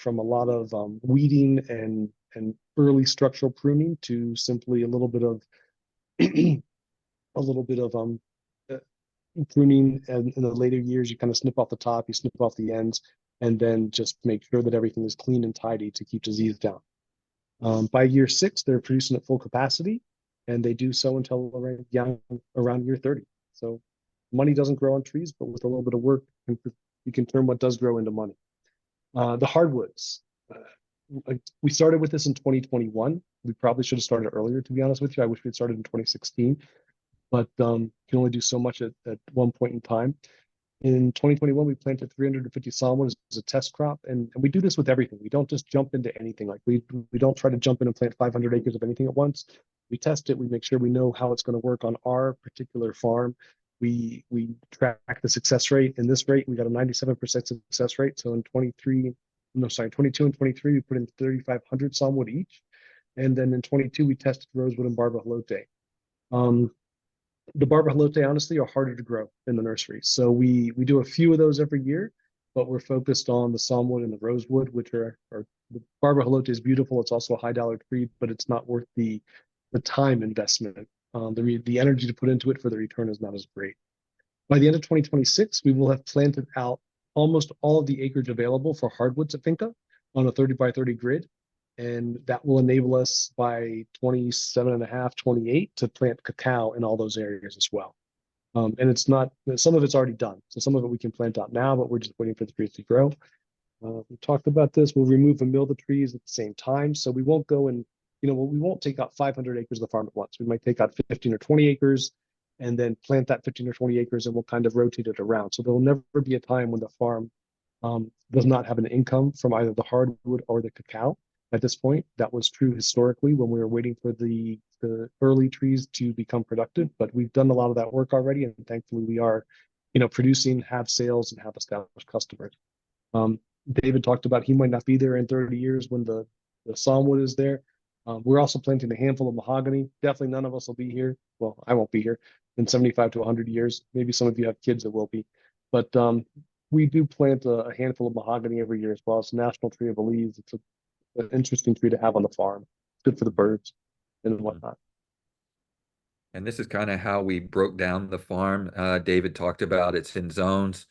a lot of weeding and early structural pruning to simply a little bit of a little bit of uh, pruning, and in the later years you kind of snip off the top, you snip off the ends, and then just make sure that everything is clean and tidy to keep disease down. By year 6, they're producing at full capacity, and they do so until around year 30. So money doesn't grow on trees, but with a little bit of work, you can turn what does grow into money. The hardwoods. We started with this in 2021. We probably should have started earlier, to be honest with you. I wish we had started in 2016, but can only do so much at one point in time. In 2021, we planted 350 salmon as a test crop, and we do this with everything. We don't just jump into anything. Like we don't try to jump in and plant 500 acres of anything at once. We test it. We make sure we know how it's going to work on our particular farm. We track the success rate. In this rate, we got a 97% success rate. So in 22 and 23, we put in 3,500 salmwood each, and then in 22 we tested rosewood and barba jalote. The barba jalote, honestly, are harder to grow in the nursery. So we do a few of those every year, but we're focused on the salmwood and the rosewood, which are the barba jalote is beautiful. It's also a high dollar tree, but it's not worth the time investment. The energy to put into it for the return is not as great. By the end of 2026, we will have planted out almost all of the acreage available for hardwoods at Finca on a 30 by 30 grid. And that will enable us by 27 and a half, 28 to plant cacao in all those areas as well. And it's not, some of it's already done. So some of it we can plant out now, but we're just waiting for the trees to grow. We talked about this. We'll remove and mill the trees at the same time. So we won't go and, we won't take out 500 acres of the farm at once. We might take out 15 or 20 acres and then plant that 15 or 20 acres, and we'll kind of rotate it around. So there'll never be a time when the farm does not have an income from either the hardwood or the cacao. At this point, that was true historically when we were waiting for the early trees to become productive, but we've done a lot of that work already, and thankfully we are, producing, have sales, and have established customers. David talked about he might not be there in 30 years when the salmwood is there. We're also planting a handful of mahogany. Definitely none of us will be here. Well, I won't be here in 75 to 100 years. Maybe some of you have kids that will be, but we do plant a handful of mahogany every year as well. It's a national tree of Belize. It's an interesting tree to have on the farm. It's good for the birds and whatnot. And this is kind of how we broke down the farm. David talked about it's in zones.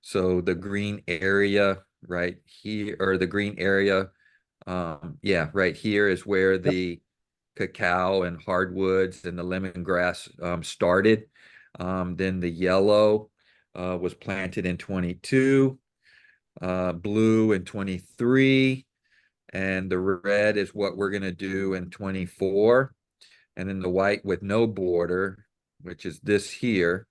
So the green area right here, or the green area, yeah, right here is where the cacao and hardwoods and the lemongrass started. Then the yellow was planted in 22, blue in 23, and the red is what we're going to do in 24. And then the white with no border, which is this here,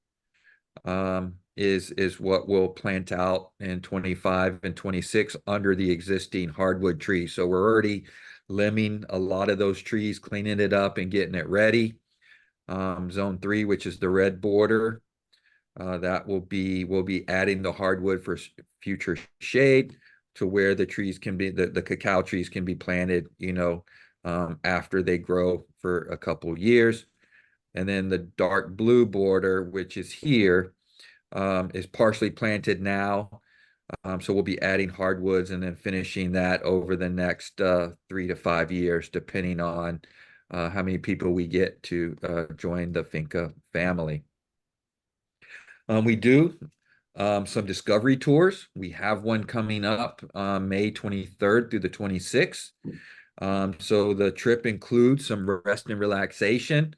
is what we'll plant out in 25 and 26 under the existing hardwood trees. So we're already limbing a lot of those trees, cleaning it up and getting it ready. Zone 3, which is the red border, that we'll be adding the hardwood for future shade to where the trees can be, the cacao trees can be planted, after they grow for a couple years. And then the dark blue border, which is here, is partially planted now. So we'll be adding hardwoods and then finishing that over the next 3 to 5 years, depending on how many people we get to join the Finca family. We do some discovery tours. We have one coming up May 23rd through the 26th. So the trip includes some rest and relaxation.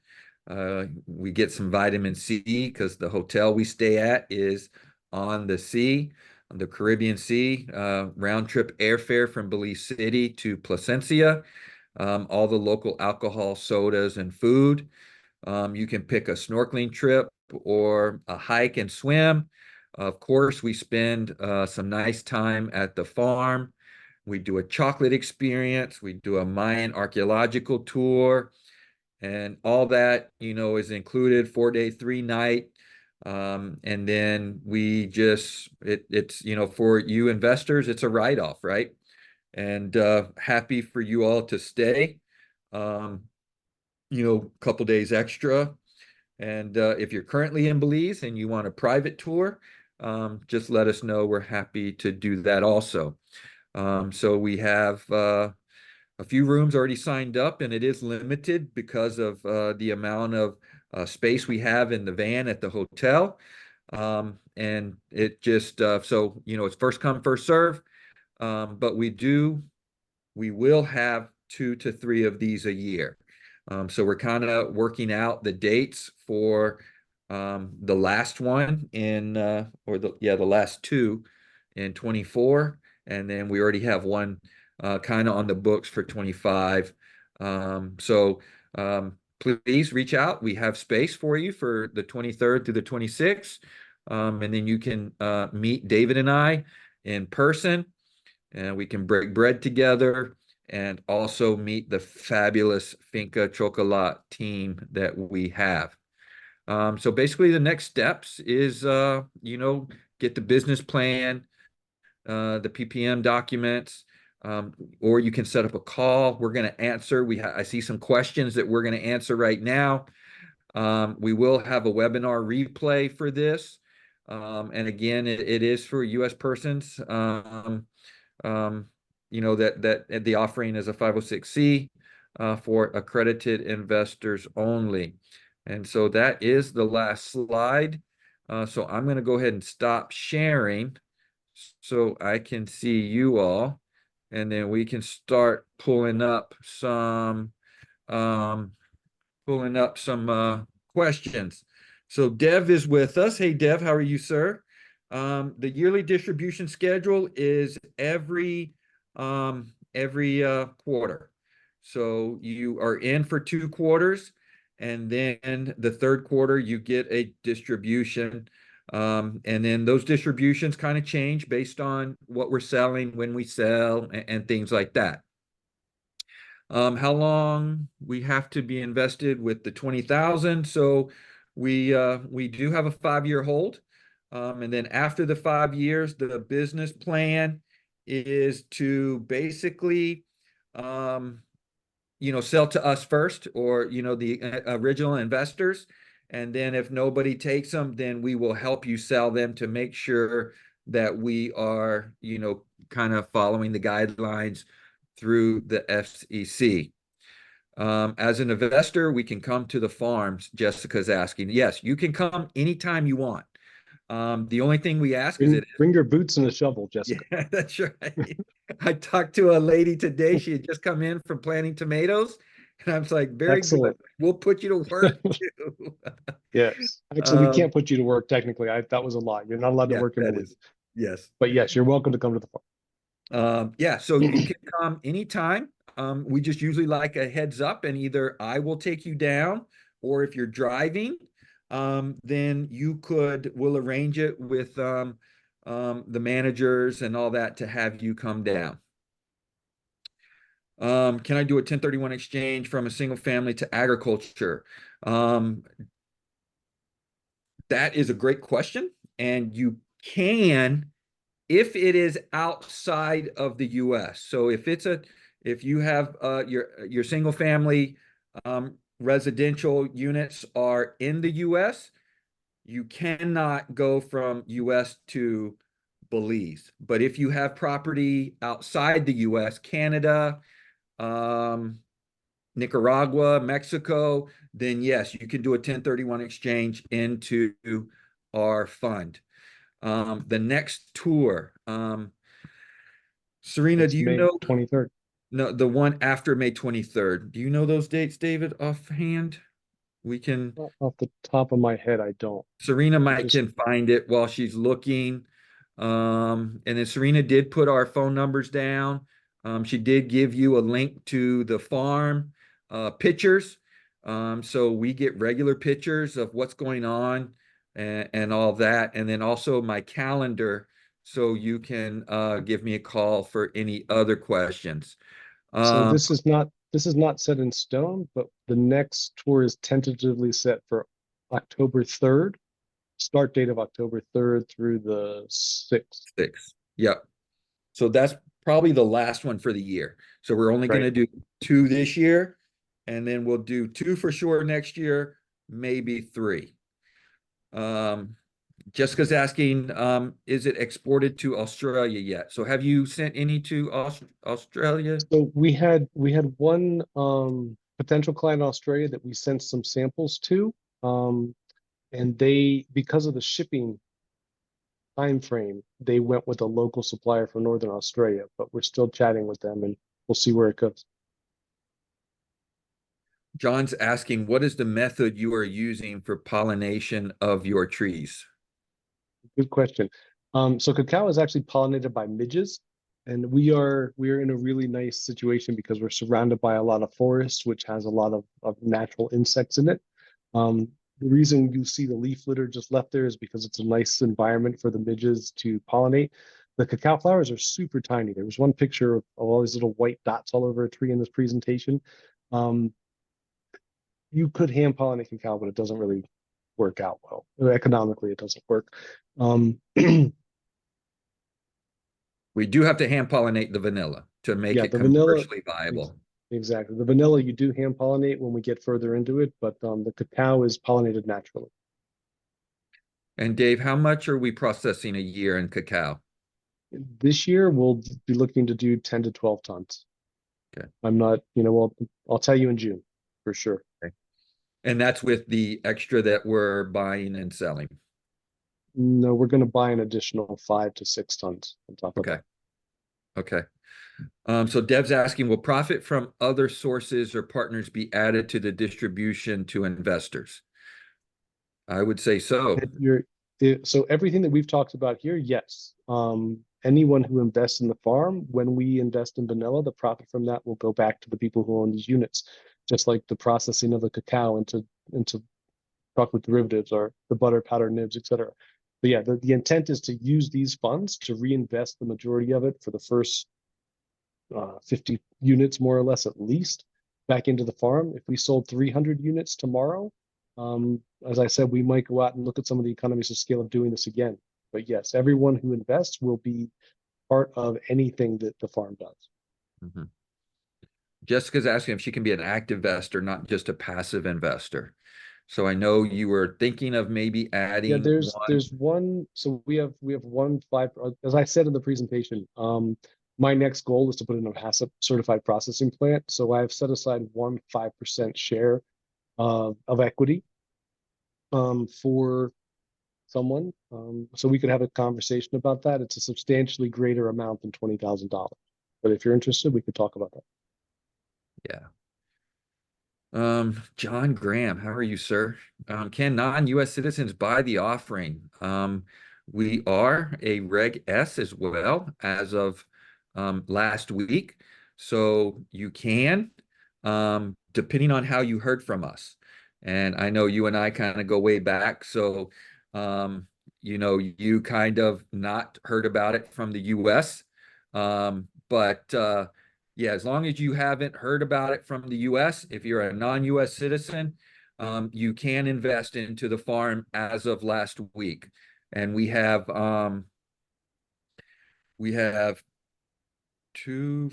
We get some vitamin C because the hotel we stay at is on the sea, on the Caribbean Sea. Round trip airfare from Belize City to Placencia. All the local alcohol, sodas, and food. You can pick a snorkeling trip or a hike and swim. Of course, we spend some nice time at the farm. We do a chocolate experience. We do a Mayan archaeological tour. and all that, is included, 4 day, 3 night. And then we just, it's, for you investors, it's a write-off, right? And happy for you all to stay, a couple days extra. And if you're currently in Belize and you want a private tour, just let us know. We're happy to do that also. So we have a few rooms already signed up, and it is limited because of the amount of space we have in the van at the hotel. And it just, so, it's first come, first serve. But we will have 2 to 3 of these a year. So we're kind of working out the dates for the last one the last two in 24. And then we already have one kind of on the books for 25. So please reach out. We have space for you for the 23rd through the 26th. And then you can meet David and I in person, and we can break bread together and also meet the fabulous Finca Chocolat team that we have. So basically the next steps is, get the business plan, the PPM documents, or you can set up a call. We're going to answer. I see some questions that we're going to answer right now. We will have a webinar replay for this. And again, it is for U.S. persons. That the offering is a 506c for accredited investors only. And so that is the last slide. So I'm going to go ahead and stop sharing so I can see you all, and then we can start um, pulling up some questions. So Dev is with us. Hey, Dev, how are you, sir? The yearly distribution schedule is every quarter. So you are in for 2 quarters, and then the third quarter you get a distribution. And then those distributions kind of change based on what we're selling, when we sell, and things like that. How long we have to be invested with the 20,000. So we do have a 5-year hold. And then after the 5 years, the business plan is to basically, sell to us first, or, the original investors. And then if nobody takes them, then we will help you sell them to make sure that we are, kind of following the guidelines through the SEC. As an investor, we can come to the farms. Jessica's asking. Yes, you can come anytime you want. The only thing we ask is Bring your boots and a shovel, Jessica. Yeah, that's right. I talked to a lady today. She had just come in from planting tomatoes, and I was like, very good. Excellent. We'll put you to work too. Yes. Actually, we Um, can't put you to work technically. That was a lie. You're not allowed to yeah, work in that Belize. is. Yes. But yes, you're welcome to come to the Yeah, so you farm. can come anytime. We just usually like a heads up, and either I will take you down, or if you're driving, then we'll arrange it with the managers and all that to have you come down. Can I do a 1031 exchange from a single family to agriculture? That is a great question, and you can, if it is outside of the US. So if you have your single family residential units are in the US, you cannot go from US to Belize. But if you have property outside the US, Canada, Nicaragua, Mexico, then yes, you can do a 1031 exchange into our fund. The next tour, Serena, It's do you May know? 23rd. No, the one after May 23rd. Do you know those dates, David, offhand? We can, Off the top of my head, I don't. Serena I might just can find it while she's looking. And then Serena did put our phone numbers down. She did give you a link to the farm pictures. So we get regular pictures of what's going on, and all that. And then also my calendar, so you can give me a call for any other questions. so Um, this is not set in stone, but the next tour is tentatively set for October 3rd, start date of October 3rd through the 6th. 6. Yep. So that's probably the last one for the year. So we're only going Right. to do 2 this year, and then we'll do 2 for sure next year, maybe 3. Um, Jessica's asking, is it exported to Australia yet? So have you sent any to Australia? So we had one potential client in Australia that we sent some samples to. And they, because of the shipping time frame, they went with a local supplier from Northern Australia, but we're still chatting with them and we'll see where it goes. John's asking, what is the method you are using for pollination of your trees? Good question. So cacao is actually pollinated by midges, and we are in a really nice situation because we're surrounded by a lot of forest, which has a lot of natural insects in it. The reason you see the leaf litter just left there is because it's a nice environment for the midges to pollinate. The cacao flowers are super tiny. There was one picture of all these little white dots all over a tree in this presentation. Um, you could hand pollinate cacao, but it doesn't really work out well. Economically, it doesn't work. Yeah, We do have to hand pollinate the vanilla to make it the vanilla, commercially viable. exactly. The vanilla you do hand pollinate when we get further into it, but the cacao is pollinated naturally. And Dave, how much are we processing a year in cacao? This year we'll be looking to do 10 to 12 tons. Okay. I'm not, well, I'll tell you in June for sure. Okay. And that's with the extra that we're buying and selling. No, we're going to buy an additional 5 to 6 tons on top of Okay. that. Okay. So Dev's asking, will profit from other sources or partners be added to the distribution to investors? I would say so. So everything that we've talked about here, yes. Anyone who invests in the farm, when we invest in vanilla, the profit from that will go back to the people who own these units, just like the processing of the cacao into chocolate derivatives or the butter, powder, nibs, etc. But yeah, the intent is to use these funds to reinvest the majority of it for the first 50 units, more or less, at least, back into the farm. If we sold 300 units tomorrow, as I said, we might go out and look at some of the economies of scale of doing this again. But yes, everyone who invests will be part of anything that the farm does. Mhm. Jessica's asking if she can be an active investor, not just a passive investor. So I know you were thinking of maybe Yeah, adding one. there's one. So we have one five. As I said in the presentation, my next goal is to put in a HACCP certified processing plant. So I have set aside 5% share of equity for someone. So we could have a conversation about that. It's a substantially greater amount than $20,000. But if you're interested, we could talk about that. Yeah. John Graham, how are you, sir? Can non-US citizens buy the offering? We are a Reg S as well as of last week. So you can, depending on how you heard from us. And I know you and I kind of go way back. So, you kind of not heard about it from the US. But yeah, as long as you haven't heard about it from the US, if you're a non-US citizen, you can invest into the farm as of last week. And we have two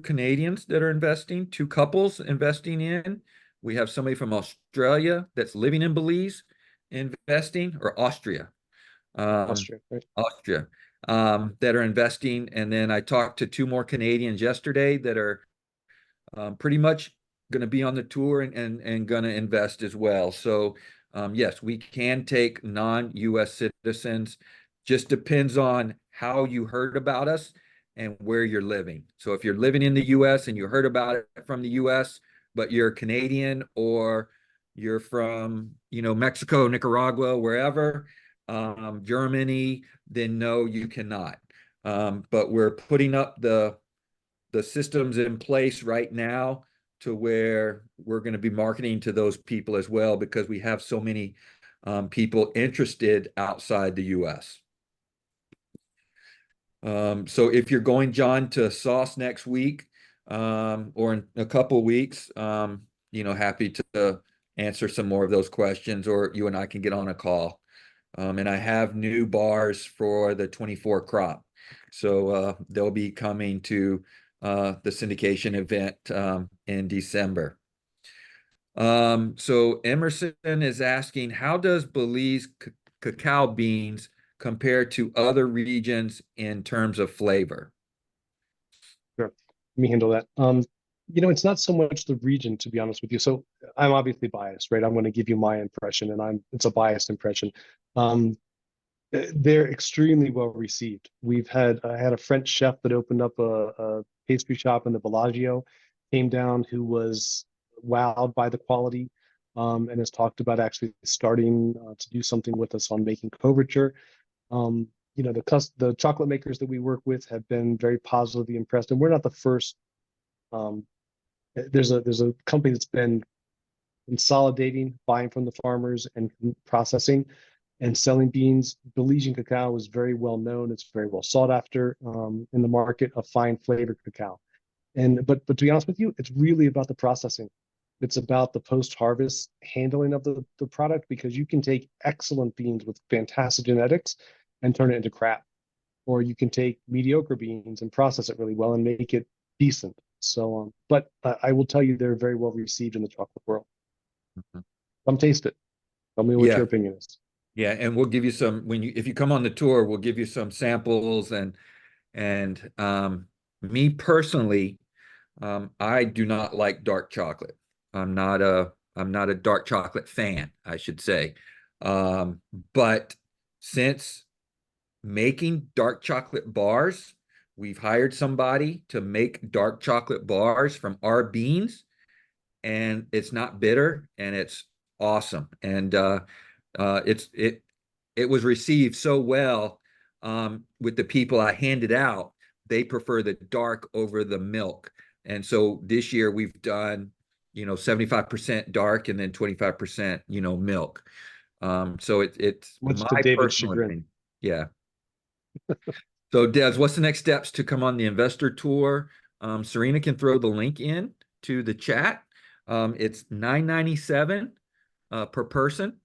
Canadians that are investing, 2 couples investing in. We have somebody from Australia that's living in Belize investing, or Austria. Um, Austria, right? Austria, that are investing. And then I talked to 2 more Canadians yesterday that are pretty much going to be on the tour and going to invest as well. So, yes, we can take non-US citizens. Just depends on how you heard about us and where you're living. So if you're living in the US and you heard about it from the US, but you're Canadian or you're from, Mexico, Nicaragua, wherever, Germany, then no, you cannot. But we're putting up the systems in place right now to where we're going to be marketing to those people as well, because we have so many people interested outside the US. So if you're going, John, to Sauce next week, or in a couple weeks. Happy to answer some more of those questions, or you and I can get on a call. And I have new bars for the 24 crop. So they'll be coming to the syndication event in December. So Emerson is asking, how does Belize cacao beans compare to other regions in terms of flavor? Sure. Let me handle that. It's not so much the region, to be honest with you. So I'm obviously biased, right? I'm going to give you my impression, and it's a biased impression. Um, they're extremely well received. I had a French chef that opened up a pastry shop in the Bellagio, came down, who was wowed by the quality, and has talked about actually starting to do something with us on making couverture. Um, the chocolate makers that we work with have been very positively impressed, and we're not the first. Um, there's a company that's been consolidating, buying from the farmers and processing and selling beans. Belizean cacao is very well known. It's very well sought after in the market of fine flavored cacao. But to be honest with you, it's really about the processing. It's about the post-harvest handling of the product, because you can take excellent beans with fantastic genetics and turn it into crap. Or you can take mediocre beans and process it really well and make it decent. So, but I will tell you, they're very well received in the chocolate world. Mhm. Come taste it. Tell me what Yeah, your opinion is. yeah, and we'll give you some if you come on the tour, we'll give you some samples and me personally, I do not like dark chocolate. I'm not a dark chocolate fan, I should say. Um, but since making dark chocolate bars, we've hired somebody to make dark chocolate bars from our beans, and it's not bitter and it's awesome. And it was received so well with the people I handed out. They prefer the dark over the milk. And so this year we've done, 75% dark and then 25%, milk. So it's Much to my David's personal chagrin. opinion. Yeah. So Des, what's the next steps to come on the investor tour? Serena can throw the link in to the chat. It's $9.97 per person.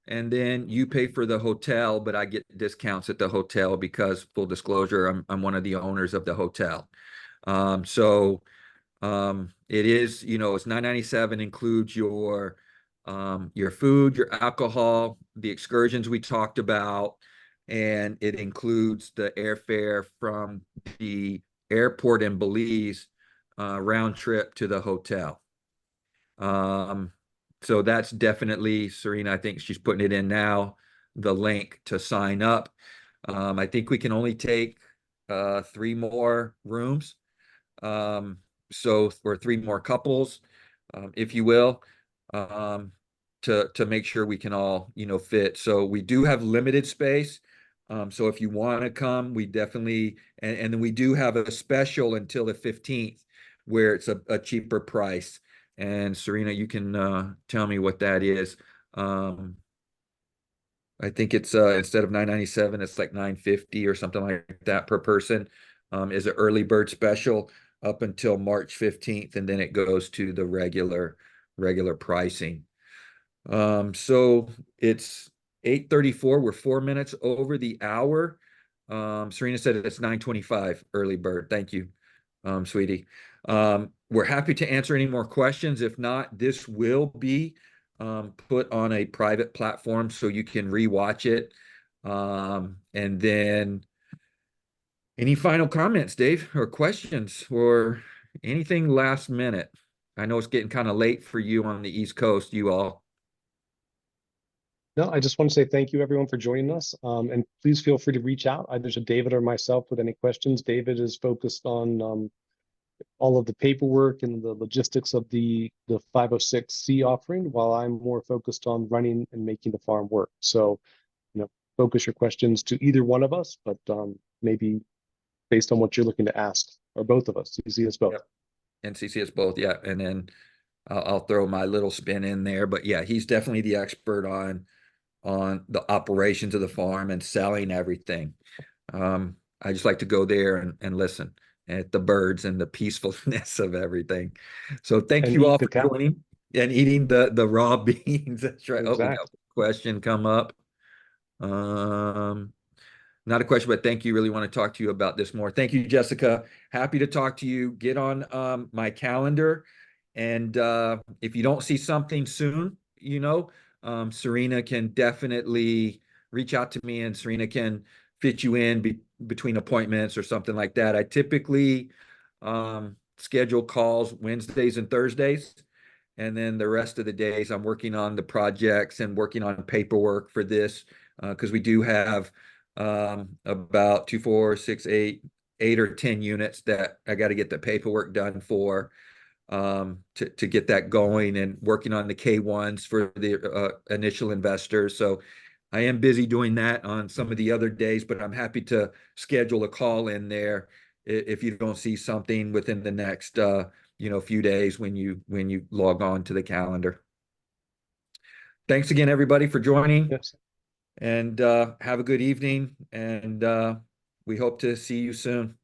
And then you pay for the hotel, but I get discounts at the hotel because, full disclosure, I'm one of the owners of the hotel. So it is, it's $9.97, includes your food, your alcohol, the excursions we talked about, and it includes the airfare from the airport in Belize round trip to the hotel. Um, so that's definitely, Serena, I think she's putting it in now, the link to sign up. I think we can only take 3 more rooms. Um, or 3 more couples, if you will, um, to make sure we can all, fit. So we do have limited space. So if you want to come, we definitely, and then we do have a special until the 15th where it's a cheaper price. And Serena, you can tell me what that is. Um, I think it's instead of 9.97, it's like 9.50 or something like that per person. Is an early bird special up until March 15th, and then it goes to the regular pricing. So it's 8:34. We're 4 minutes over the hour. Serena said it's 9:25 early bird. Thank you, sweetie. We're happy to answer any more questions. If not, this will be put on a private platform so you can rewatch it. And then any final comments, Dave, or questions, or anything last minute? I know it's getting kind of late for you on the East Coast, you all. No, I just want to say thank you, everyone, for joining us. And please feel free to reach out either to David or myself with any questions. David is focused on all of the paperwork and the logistics of the 506C offering, while I'm more focused on running and making the farm work. So, focus your questions to either one of us, but maybe based on what you're looking to ask, or both of us. You see us both. Yep. And CC us both, yeah. And then I'll throw my little spin in there, but yeah, he's definitely the expert on the operations of the farm and selling everything. I just like to go there and listen at the birds and the peacefulness of everything. So thank And you eat all the for cow. joining and eating the raw beans. That's right. Oh, we got Exactly. a question come up. Um, Not a question, but thank you. Really want to talk to you about this more. Thank you, Jessica. Happy to talk to you. Get on my calendar. And if you don't see something soon, Serena can definitely reach out to me and Serena can fit you in between appointments or something like that. I typically schedule calls Wednesdays and Thursdays. And then the rest of the days, I'm working on the projects and working on paperwork for this because we do have about 2, 4, 6, 8, 8 or 10 units that I got to get the paperwork done for to get that going and working on the K1s for the initial investors. So I am busy doing that on some of the other days, but I'm happy to schedule a call in there if you don't see something within the next few days when you log on to the calendar. Thanks again, everybody, for joining, Yes. and have a good evening. And we hope to see you soon.